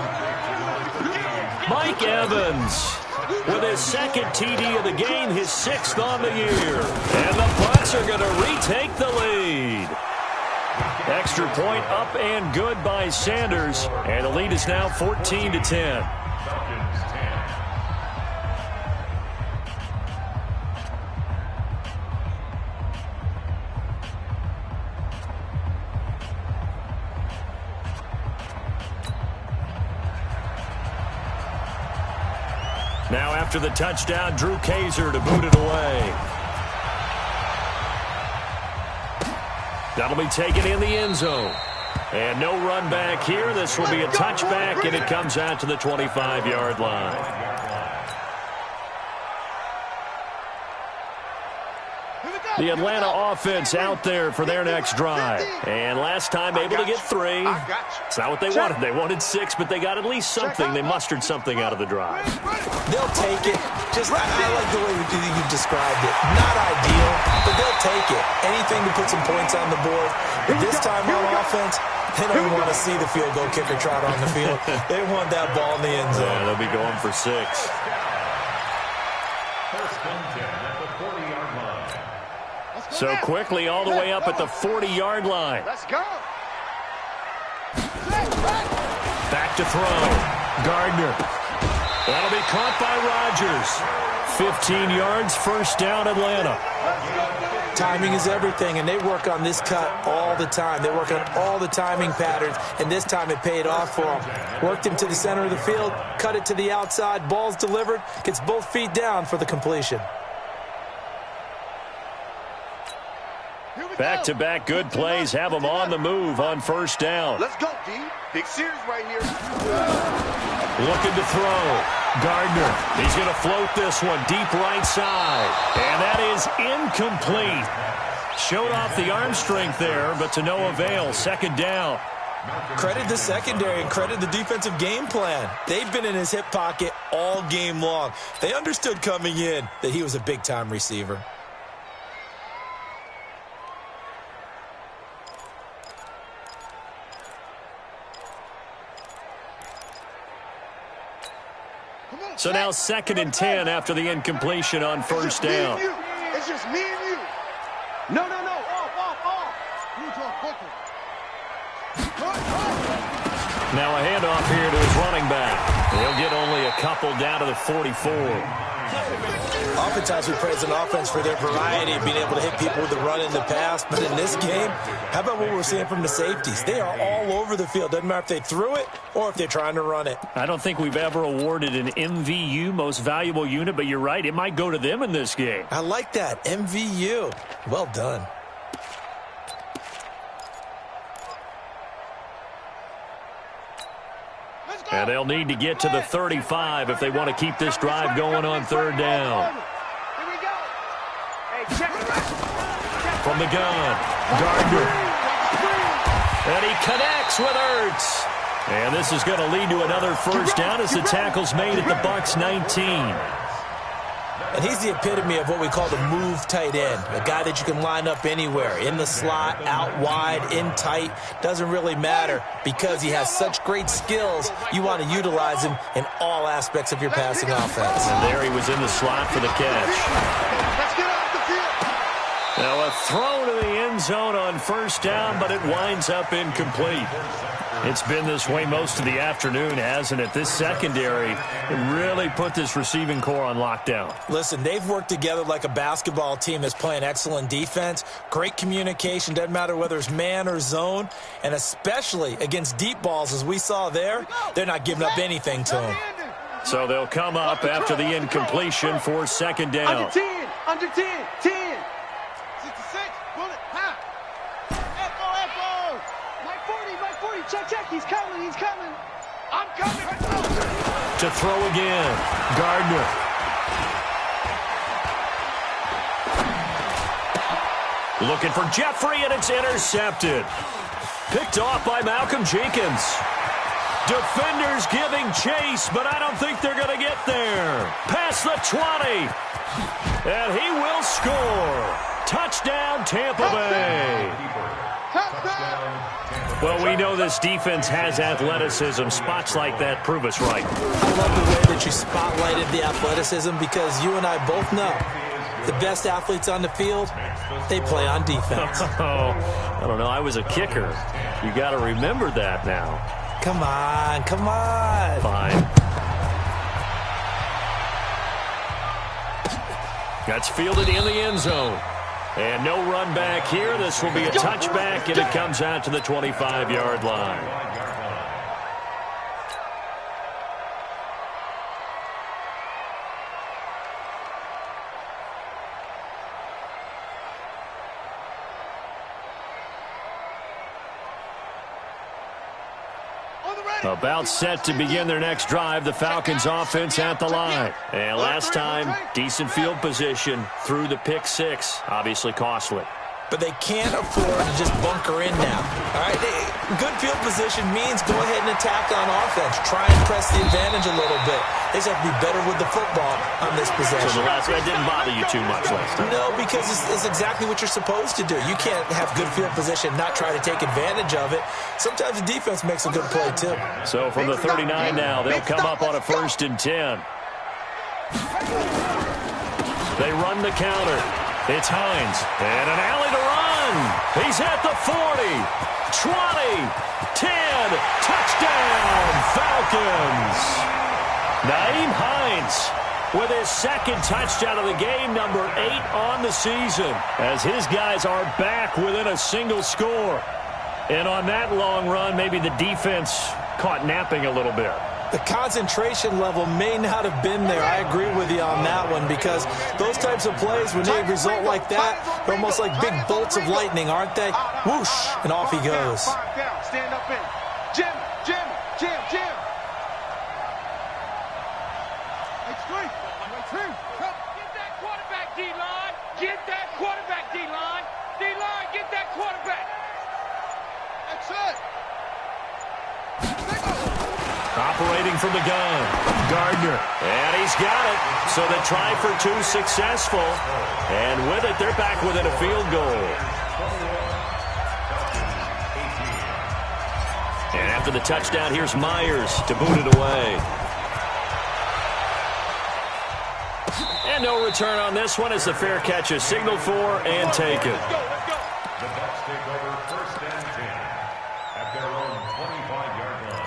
Mike Evans with his 2nd TD of the game, his 6th on the year. And the Bucks are going to retake the lead. Extra point up and good by Sanders. And the lead is now 14-10. Now after the touchdown, Drew Kaiser to boot it away. That'll be taken in the end zone. And no run back here. This will be a touchback, and it comes out to the 25-yard line. The Atlanta offense out there for their next drive. And last time able to get 3. It's not what they wanted. They wanted 6, but they got at least something. They mustered something out of the drive. They'll take it. Just I like the way you described it. Not ideal, but they'll take it. Anything to put some points on the board. But this time on offense, they don't even want to see the field goal kicker trot on the field. They want that ball in the end zone. Yeah, they'll be going for 6. 1st and 10 at the 40-yard line. So quickly all the way up at the 40-yard line. Let's go. Back to throw. Gardner. That'll be caught by Rodgers. 15 yards, first down, Atlanta. Timing is everything, and they work on this cut all the time. They work on all the timing patterns, and this time it paid off for them. Worked him to the center of the field, cut it to the outside, ball's delivered, gets both feet down for the completion. Back-to-back good plays have them on the move on first down. Let's go, D. Big series right here. Looking to throw. Gardner. He's going to float this one deep right side. And that is incomplete. Showed off the arm strength there, but to no avail. Second down. Credit the secondary and credit the defensive game plan. They've been in his hip pocket all game long. They understood coming in that he was a big-time receiver. So now 2nd and 10 after the incompletion on first down. It's just me and you. No. Off. Now a handoff here to his running back. He'll get only a couple down to the 44. Oftentimes we praise an offense for their variety of being able to hit people with the run and the pass. But in this game, how about what we're seeing from the safeties? They are all over the field. Doesn't matter if they threw it or if they're trying to run it. I don't think we've ever awarded an MVU, most valuable unit, but you're right. It might go to them in this game. I like that. MVU. Well done. And they'll need to get to the 35 if they want to keep this drive going on third down. Here we go. Hey, check it. From the gun, Gardner. And he connects with Ertz. And this is going to lead to another first down as the tackle's made at the Bucks 19. And he's the epitome of what we call the move tight end, a guy that you can line up anywhere, in the slot, out wide, in tight, doesn't really matter because he has such great skills. You want to utilize him in all aspects of your passing offense. And there he was in the slot for the catch. Let's get off the field. Now a throw to the end zone on first down, but it winds up incomplete. It's been this way most of the afternoon, hasn't it? This secondary really put this receiving core on lockdown. Listen, they've worked together like a basketball team that's playing excellent defense. Great communication, doesn't matter whether it's man or zone. And especially against deep balls, as we saw there, they're not giving up anything to them. So they'll come up after the incompletion for second down. Under 10. Under 10. 10. 66. Bullet. Half. Echo. Mike 40. Check. He's coming. I'm coming. To throw again. Gardner. Looking for Jeffrey, and it's intercepted. Picked off by Malcolm Jenkins. Defenders giving chase, but I don't think they're going to get there. Past the 20. And he will score. Touchdown, Tampa Bay. Well, we know this defense has athleticism. Spots like that prove us right. I love the way that you spotlighted the athleticism because you and I both know the best athletes on the field, they play on defense. Oh, I don't know. I was a kicker. You got to remember that now. Come on. Fine. That's fielded in the end zone. And no run back here. This will be a touchback, and it comes out to the 25-yard line. About set to begin their next drive, the Falcons offense at the line. And last time, decent field position through the pick six. Obviously costly. But they can't afford to just bunker in now. All right, good field position means go ahead and attack on offense. Try and press the advantage a little bit. They just have to be better with the football on this possession. So that didn't bother you too much last time? No, because it's exactly what you're supposed to do. You can't have good field position, not try to take advantage of it. Sometimes the defense makes a good play, too. So from the 39 now, they'll come up on a 1st and 10. They run the counter. It's Hines. And an alley to run. He's at the 40, 20, 10. Touchdown, Falcons. Nyheim Hines with his second touchdown of the game, number 8 on the season, as his guys are back within a single score. And on that long run, maybe the defense caught napping a little bit. The concentration level may not have been there. I agree with you on that one, because those types of plays, when they result like that, they're almost like big bolts of lightning, aren't they? Whoosh, and off he goes. Stand up in. Jim. Get that quarterback, D-line. Get that quarterback, D-line. D-line, get that quarterback. That's it. Operating from the gun, Gardner. And he's got it. So the try for 2 successful. And with it, they're back within a field goal. And after the touchdown, here's Myers to boot it away. And no return on this one as the fair catch is signaled for and taken. The Bucks take over 1st and 10 at their own 25-yard line.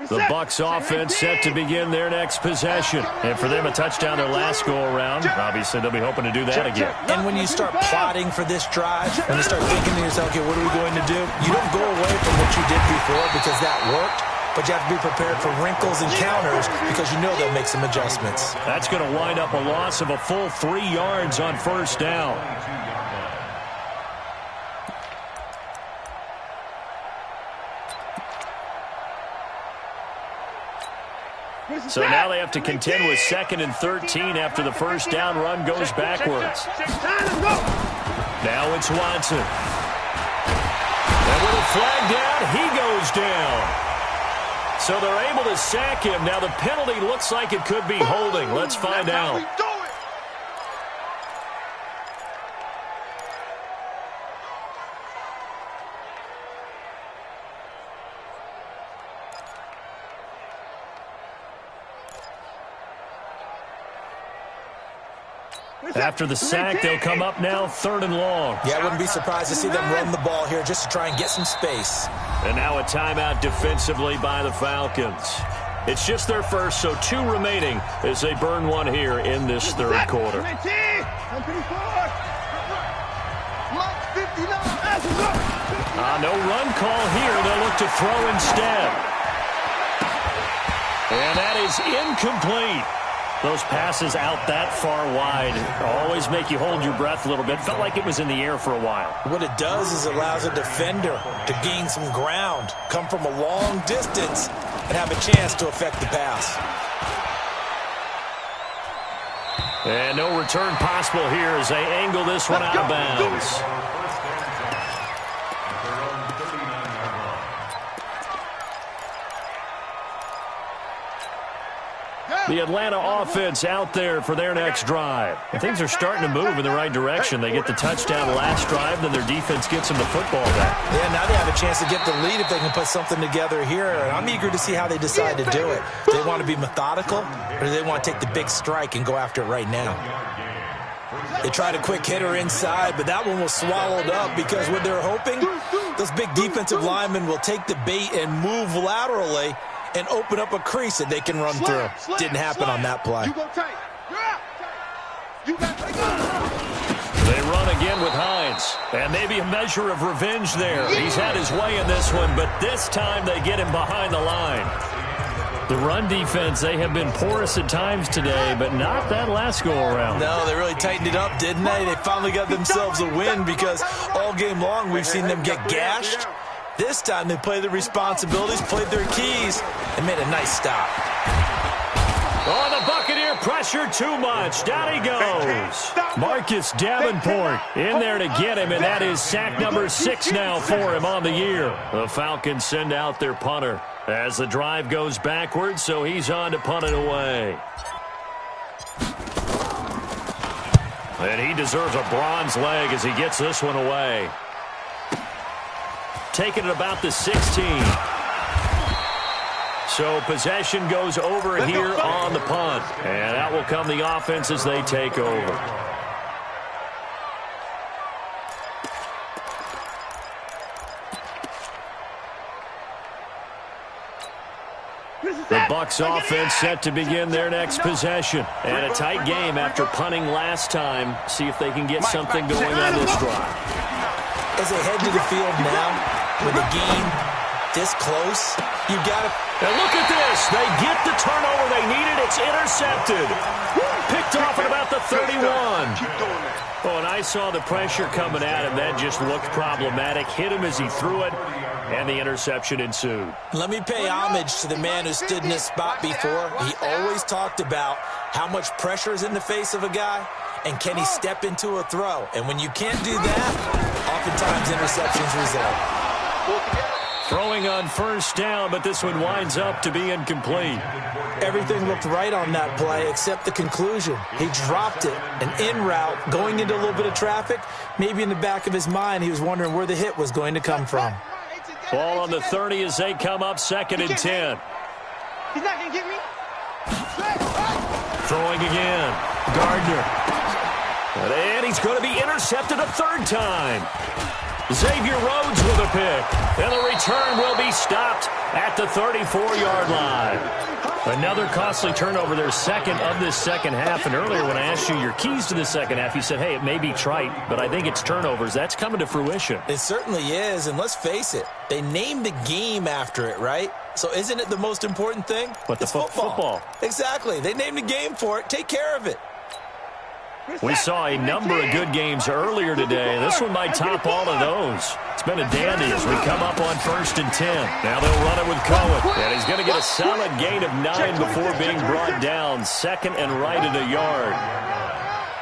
The Bucks offense set to begin their next possession. And for them, a touchdown their last go-around. Obviously, they'll be hoping to do that again. And when you start plotting for this drive, when you start thinking to yourself, okay, what are we going to do? You don't go away from what you did before because that worked, but you have to be prepared for wrinkles and counters because you know they'll make some adjustments. That's going to wind up a loss of a full 3 yards on 1st down. So now they have to contend with 2nd and 13 after the 1st down run goes backwards. Now it's Watson. And with a flag down, he goes down. So they're able to sack him. Now the penalty looks like it could be holding. Let's find out. After the sack, they'll come up now 3rd and long. Yeah, I wouldn't be surprised to see them run the ball here just to try and get some space. And now a timeout defensively by the Falcons. It's just their first, so 2 remaining as they burn one here in this 3rd quarter. No run call here. They'll look to throw instead. And that is incomplete. Those passes out that far wide always make you hold your breath a little bit. Felt like it was in the air for a while. What it does is it allows a defender to gain some ground, come from a long distance, and have a chance to affect the pass. And no return possible here as they angle this one out of bounds. The Atlanta offense out there for their next drive. And things are starting to move in the right direction. They get the touchdown last drive, then their defense gets them the football back. Yeah, now they have a chance to get the lead if they can put something together here. And I'm eager to see how they decide to do it. Do they want to be methodical, or do they want to take the big strike and go after it right now? They tried a quick hitter inside, but that one was swallowed up because what they're hoping, those big defensive linemen will take the bait and move laterally and open up a crease that they can run through. Didn't happen on that play. They run again with Hines. And maybe a measure of revenge there. He's had his way in this one, but this time they get him behind the line. The run defense, they have been porous at times today, but not that last go-around. No, they really tightened it up, didn't they? They finally got themselves a win because all game long we've seen them get gashed. This time they played their responsibilities, played their keys, and made a nice stop. Oh, the Buccaneer pressure too much. Down he goes. Marcus Davenport in there to get him, and that is sack number 6 now for him on the year. The Falcons send out their punter as the drive goes backwards, so he's on to punt it away. And he deserves a bronze leg as he gets this one away. Taking it about the 16. So possession goes over here on the punt. And out will come the offense as they take over. The Bucks offense set to begin their next possession. And a tight game after punting last time. See if they can get something going on this drive. As they head to the field now, with the game this close, you got to... And look at this. They get the turnover they needed. It's intercepted. Picked off at about the 31. Oh, and I saw the pressure coming at him. That just looked problematic. Hit him as he threw it, and the interception ensued. Let me pay homage to the man who stood in this spot before. He always talked about how much pressure is in the face of a guy, and can he step into a throw. And when you can't do that, oftentimes interceptions result. Throwing on first down, but this one winds up to be incomplete. Everything looked right on that play except the conclusion. He dropped it, an in route, going into a little bit of traffic. Maybe in the back of his mind, he was wondering where the hit was going to come from. Ball on the 30 as they come up 2nd and 10. He's not going to get me. Throwing again. Gardner. And he's going to be intercepted a third time. Xavier Rhodes with a pick. And the return will be stopped at the 34-yard line. Another costly turnover, their second of this second half. And earlier when I asked you your keys to the second half, you said, hey, it may be trite, but I think it's turnovers. That's coming to fruition. It certainly is, and let's face it, they named the game after it, right? So isn't it the most important thing? But the football. Exactly. They named the game for it. Take care of it. We saw a number of good games earlier today. This one might top all of those. It's been a dandy as we come up on 1st and 10. Now they'll run it with Cohen. And he's going to get a solid gain of 9 before being brought down. 2nd and right at a yard.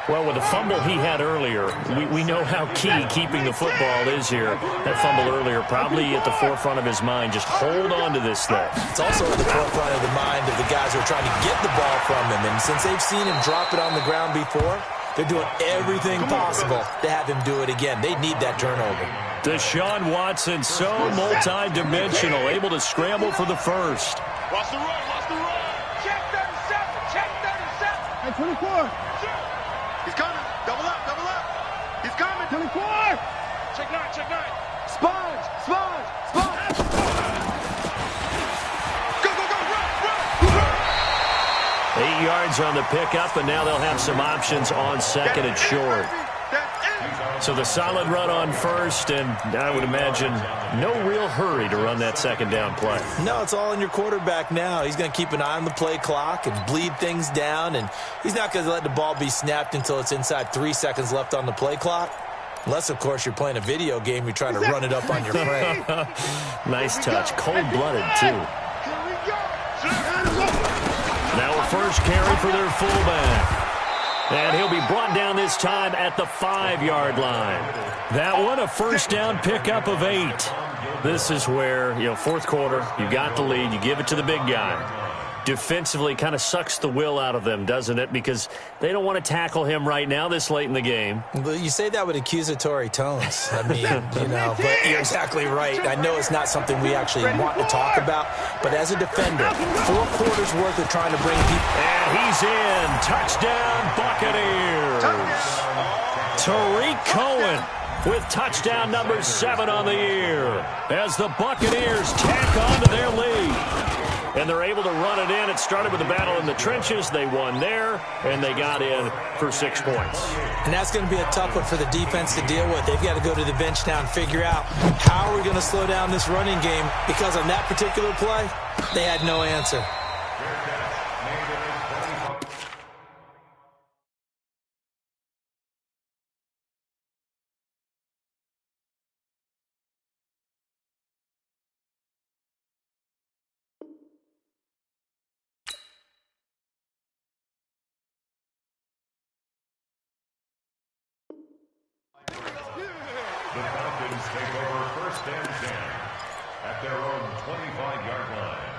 Well, with the fumble he had earlier, we know how key keeping the football is here. That fumble earlier probably at the forefront of his mind. Just hold on to this thing. It's also at the forefront of the mind of the guys who are trying to get the ball from him. And since they've seen him drop it on the ground before, they're doing everything possible to have him do it again. They need that turnover. Deshaun Watson, so multi-dimensional, able to scramble for the first. Watch the run, watch the run. Check 37, check 37. Hey, 24. He's coming. Double up. He's coming. 24. Check 9, check 9. Sponge. Go, run. 8 yards on the pickup, and now they'll have some options on 2nd and short. So the solid run on first, and I would imagine no real hurry to run that 2nd down play. No, it's all in your quarterback now. He's going to keep an eye on the play clock and bleed things down, and he's not going to let the ball be snapped until it's inside 3 seconds left on the play clock. Unless, of course, you're playing a video game, you're trying to run it up on your friend. Nice touch. Cold-blooded, too. Now a first carry for their fullback. And he'll be brought down this time at the 5-yard line. That one, a first down pickup of 8. This is where, fourth quarter, you got the lead, you give it to the big guy. Defensively kind of sucks the will out of them, doesn't it? Because they don't want to tackle him right now this late in the game. Well, you say that with accusatory tones. I mean, but you're exactly right. I know it's not something we actually want to talk about, but as a defender, 4 quarters worth of trying to bring people. And he's in. Touchdown, Buccaneers. Tariq Cohen with touchdown number 7 on the year as the Buccaneers tack on to their lead. And they're able to run it in. It started with a battle in the trenches. They won there, and they got in for 6 points. And that's going to be a tough one for the defense to deal with. They've got to go to the bench now and figure out how are we going to slow down this running game, because on that particular play, they had no answer. The Falcons take over 1st and 10 at their own 25-yard line.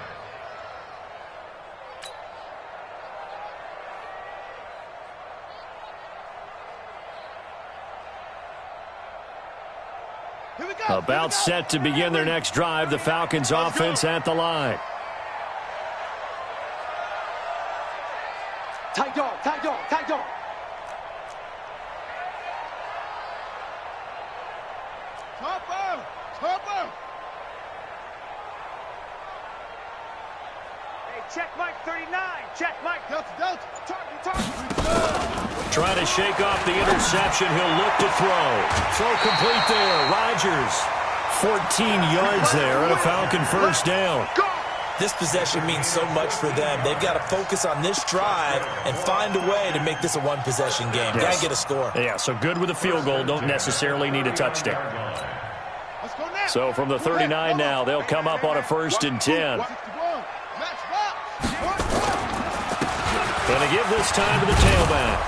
About set to begin their next drive, the Falcons offense at the line. Tight dog, tight dog, tight dog. Topper! Hey, check Mike 39. Check Mike. Delta. Target. Trying to shake off the interception. He'll look to throw. Throw complete there. Rodgers, 14 yards there and a Falcon first down. This possession means so much for them. They've got to focus on this drive and find a way to make this a one-possession game. Yes. Got to get a score. Yeah, so good with a field goal. Don't necessarily need a touchdown. So from the 39 now, they'll come up on a 1st and 10. Going to give this time to the tailback.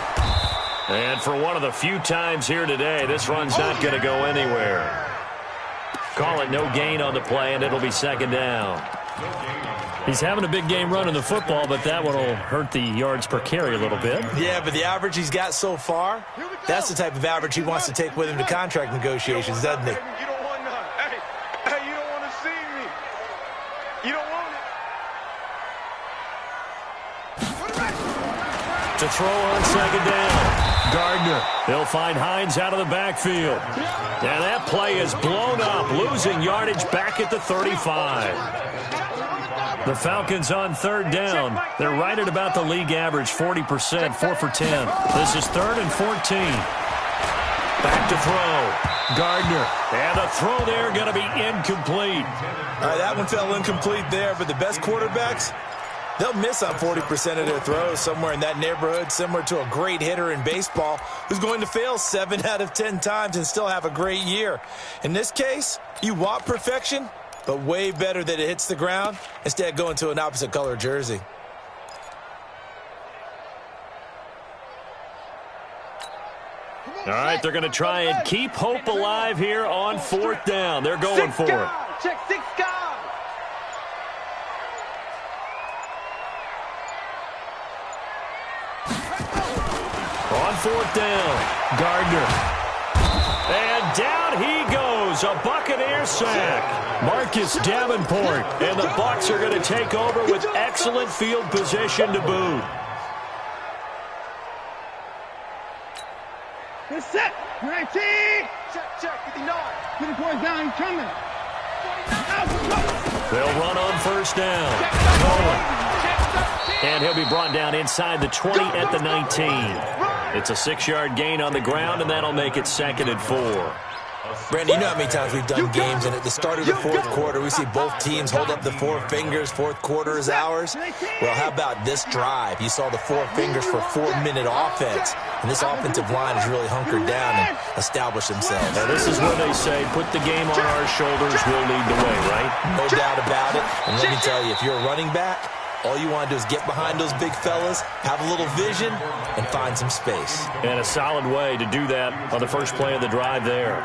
And for one of the few times here today, this run's not going to go anywhere. Call it no gain on the play, and it'll be 2nd down. He's having a big game running the football, but that one will hurt the yards per carry a little bit. Yeah, but the average he's got so far, that's the type of average he wants to take with him to contract negotiations, doesn't he? You don't want none. Hey, you don't want to see me. You don't want it. To throw on 2nd down. Gardner. He'll find Hines out of the backfield. And that play is blown up, losing yardage back at the 35. The Falcons on 3rd down. They're right at about the league average, 40%, 4 for 10. This is 3rd and 14. Back to throw. Gardner. And the throw there going to be incomplete. All right, that one fell incomplete there, but the best quarterbacks, they'll miss on 40% of their throws, somewhere in that neighborhood, similar to a great hitter in baseball who's going to fail 7 out of 10 times and still have a great year. In this case, you want perfection, but way better that it hits the ground instead of going to an opposite color jersey. All right, they're going to try and keep hope alive here on 4th down. They're going for it. Check 6 guys. On 4th down, Gardner. And down he goes, a Buccaneer sack. Marcus Davenport, and the Bucks are going to take over with excellent field position to boot. Good set. Right, Check 59. Get the boys down, coming. They'll run on 1st down. And he'll be brought down inside the 20 at the 19. It's a 6-yard gain on the ground, and that'll make it 2nd and 4. Brandon, you know how many times we've done games, and at the start of the 4th quarter, we see both teams hold up the 4 fingers. 4th quarter is ours. Well, how about this drive? You saw the 4 fingers for 4-minute offense, and this offensive line has really hunkered down and established themselves. Now, this is where they say, put the game on our shoulders, we'll lead the way, right? No doubt about it. And let me tell you, if you're a running back, all you want to do is get behind those big fellas, have a little vision, and find some space. And a solid way to do that on the first play of the drive there.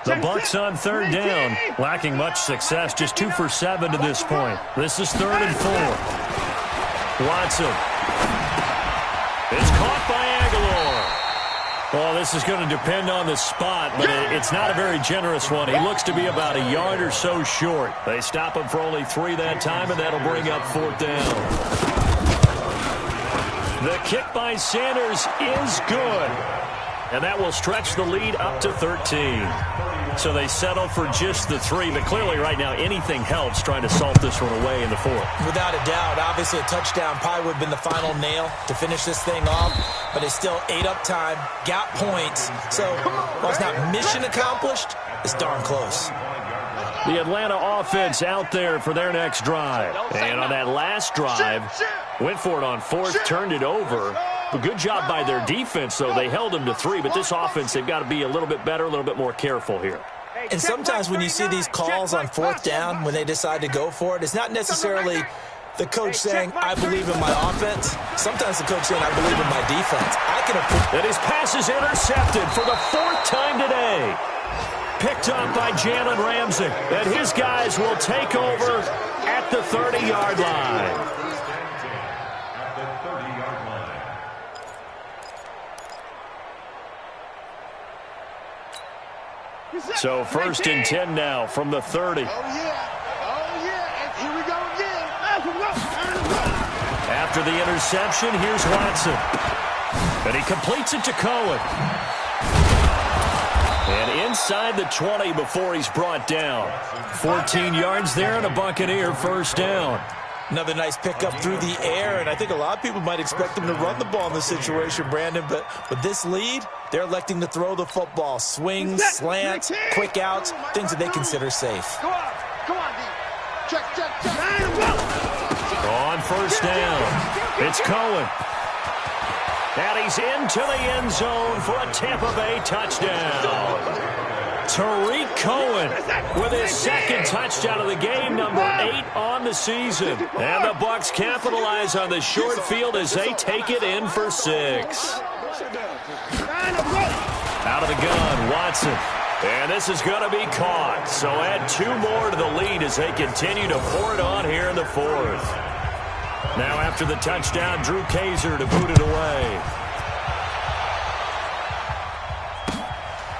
The Bucks on 3rd down, lacking much success, just 2 for 7 to this point. This is 3rd and 4. Watson. It's caught by Aguilar. Well, this is going to depend on the spot, but it's not a very generous one. He looks to be about a yard or so short. They stop him for only 3 that time, and that'll bring up 4th down. The kick by Sanders is good. And that will stretch the lead up to 13. So they settle for just the 3, but clearly right now anything helps trying to salt this one away in the 4th. Without a doubt, obviously a touchdown probably would have been the final nail to finish this thing off, but it's still ate up time, got points, so while it's not mission accomplished, it's darn close. The Atlanta offense out there for their next drive. And on that last drive, went for it on 4th, turned it over. A good job by their defense, though. They held them to 3, but this offense, they've got to be a little bit better, a little bit more careful here. And sometimes when you see these calls on 4th down, when they decide to go for it, it's not necessarily the coach saying, I believe in my offense. Sometimes the coach saying, I believe in my defense. And his pass is intercepted for the 4th time today. picked up by Jalen Ramsey. And his guys will take over at the 30-yard line. So 1st and 10 now from the 30. Oh, yeah. Oh, yeah. And here we go again. After the interception, here's Watson. And he completes it to Cohen. And inside the 20 before he's brought down. 14 yards there and a Buccaneer first down. Another nice pickup through the air, and I think a lot of people might expect them to run the ball in this situation, Brandon, but with this lead, they're electing to throw the football. Swings, slants, quick outs, things that they consider safe. Come on, D. Check. On first down, it's Cohen. And he's into the end zone for a Tampa Bay touchdown. Tariq Cohen with his second touchdown of the game, number 8 on the season. And the Bucks capitalize on the short field as they take it in for 6. Out of the gun, Watson. And this is going to be caught. So add 2 more to the lead as they continue to pour it on here in the 4th. Now after the touchdown, Drew Kaiser to boot it away.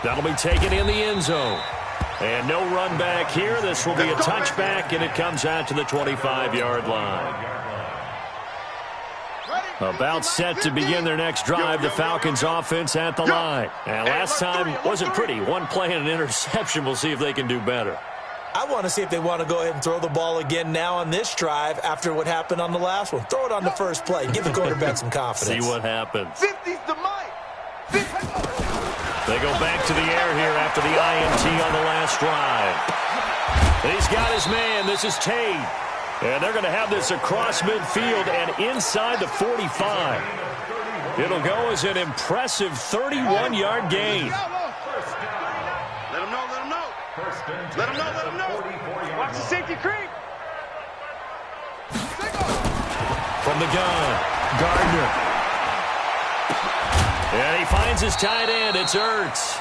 That'll be taken in the end zone. And no run back here. This will be a touchback, and it comes out to the 25-yard line. About set to begin their next drive, the Falcons offense at the line. And last time wasn't pretty. One play and an interception. We'll see if they can do better. I want to see if they want to go ahead and throw the ball again now on this drive after what happened on the last one. Throw it on the first play. Give the quarterback some confidence. See what happens. 50's the mic. They go back to the air here after the INT on the last drive. And he's got his man. This is Tate. And they're going to have this across midfield and inside the 45. It'll go as an impressive 31-yard gain. Let him know. Let him know. Watch the safety creep. From the gun, Gardner. And he finds his tight end. It's Ertz.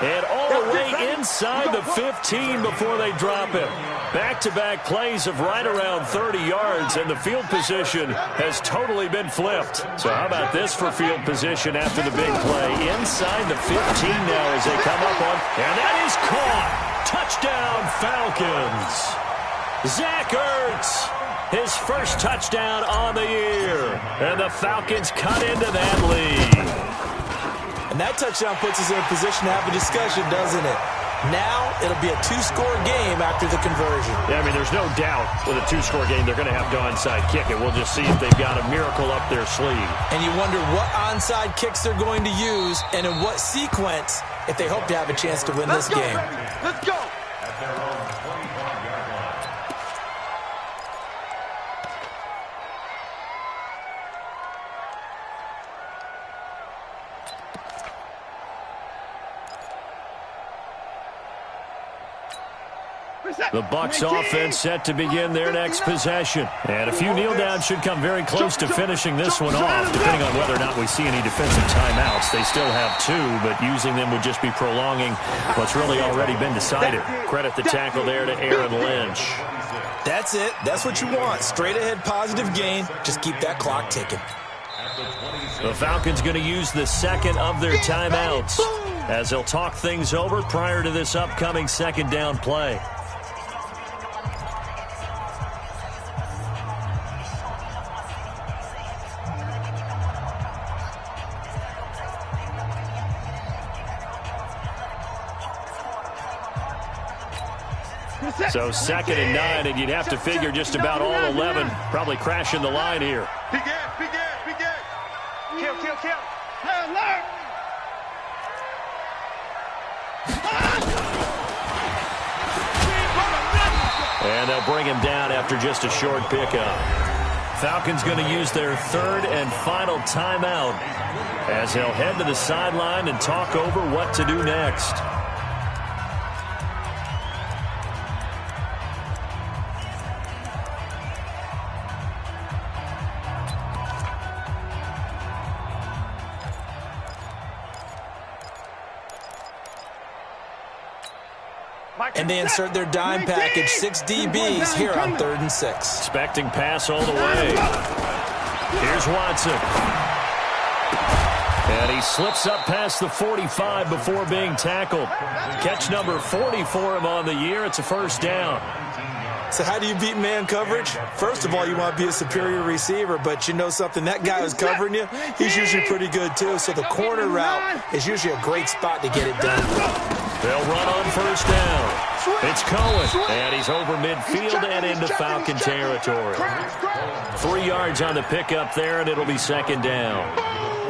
And all the way inside the 15 before they drop him. Back-to-back plays of right around 30 yards, and the field position has totally been flipped. So how about this for field position after the big play? Inside the 15 now as they come up on. And that is caught. Touchdown, Falcons. Zach Ertz. His first touchdown on the year. And the Falcons cut into that lead. And that touchdown puts us in a position to have a discussion, doesn't it? Now it'll be a 2-score game after the conversion. Yeah, I mean, there's no doubt with a 2-score game they're going to have to onside kick it. We'll just see if they've got a miracle up their sleeve. And you wonder what onside kicks they're going to use and in what sequence if they hope to have a chance to win this game. Let's go. At their own 25-yard line. The Bucks offense set to begin their next possession. And a few kneel downs should come very close to finishing this one off, depending on whether or not we see any defensive timeouts. They still have 2, but using them would just be prolonging what's really already been decided. Credit the tackle there to Aaron Lynch. That's it. That's what you want. Straight ahead positive gain. Just keep that clock ticking. The Falcons going to use the second of their timeouts as they'll talk things over prior to this upcoming second down play. So 2nd and 9, and you'd have to figure just about all 11 probably crashing the line here. Big Kill. Hey, alert. And they'll bring him down after just a short pickup. Falcons going to use their 3rd and final timeout as they'll head to the sideline and talk over what to do next. And they insert their dime package, 6 DBs here on 3rd and 6. Expecting pass all the way. Here's Watson. And he slips up past the 45 before being tackled. Catch number 40 for him on the year. It's a first down. So how do you beat man coverage? First of all, you want to be a superior receiver, but you know something, that guy who's covering you, he's usually pretty good too. So the corner route is usually a great spot to get it done. They'll run on first down. It's Cohen, and he's over midfield and into Falcon territory. 3 yards on the pickup there, and it'll be second down.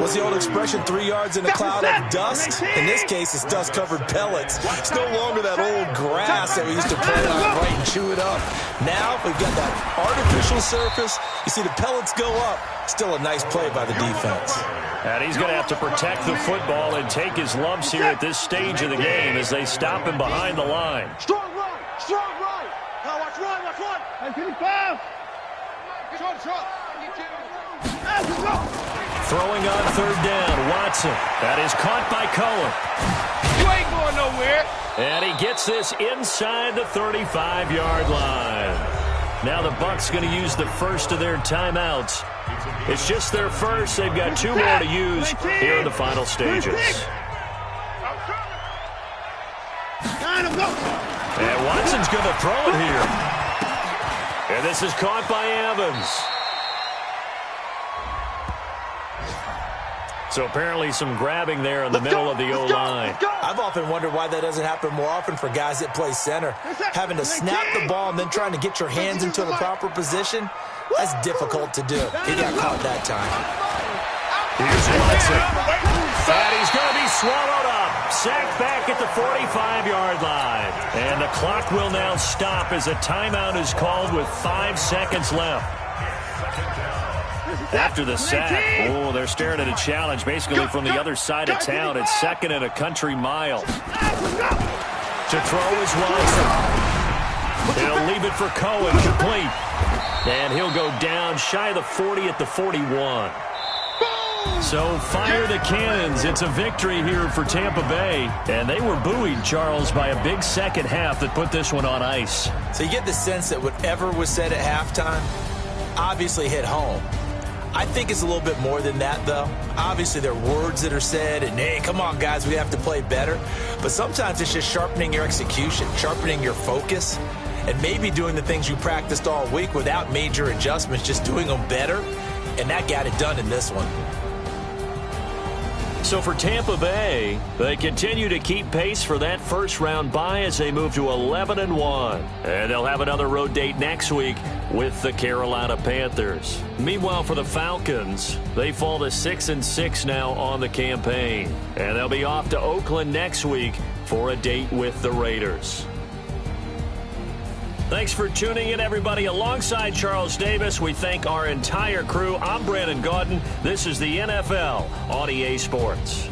What's the old expression, 3 yards in a cloud of dust? In this case, it's dust-covered pellets. It's no longer that old grass that we used to play on right and chew it up. Now we've got that artificial surface. You see the pellets go up. Still a nice play by the defense. And he's going to have to protect the football and take his lumps here at this stage of the game as they stop him behind the line. Strong right. Strong right. Now watch one. Watch one. Hey, 55. Short. Throwing on third down, Watson. That is caught by Cohen. You ain't going nowhere. And he gets this inside the 35-yard line. Now the Bucks going to use the first of their timeouts. It's just their first. They've got 2 more to use here in the final stages. And Watson's going to throw it here. And this is caught by Evans. So apparently some grabbing there in the middle of the O-line. I've often wondered why that doesn't happen more often for guys that play center. Having to snap the ball and then trying to get your hands into the proper position, that's difficult to do. He got caught that time. Here's Watson. And he's going to be swallowed up. Sacked back at the 45-yard line. And the clock will now stop as a timeout is called with 5 seconds left. After the sack, they're staring at a challenge basically from the other side of town. It's second and a country mile. To throw is Watson. He'll leave it for Cohen, complete. And he'll go down shy of the 40 at the 41. So fire the cannons. It's a victory here for Tampa Bay. And they were buoyed, Charles, by a big second half that put this one on ice. So you get the sense that whatever was said at halftime obviously hit home. I think it's a little bit more than that, though. Obviously, there are words that are said, and, hey, come on, guys, we have to play better. But sometimes it's just sharpening your execution, sharpening your focus, and maybe doing the things you practiced all week without major adjustments, just doing them better. And that got it done in this one. So for Tampa Bay, they continue to keep pace for that first-round bye as they move to 11-1. And they'll have another road date next week with the Carolina Panthers. Meanwhile, for the Falcons, they fall to 6-6 now on the campaign. And they'll be off to Oakland next week for a date with the Raiders. Thanks for tuning in, everybody. Alongside Charles Davis, we thank our entire crew. I'm Brandon Gaudin. This is the NFL on EA Sports.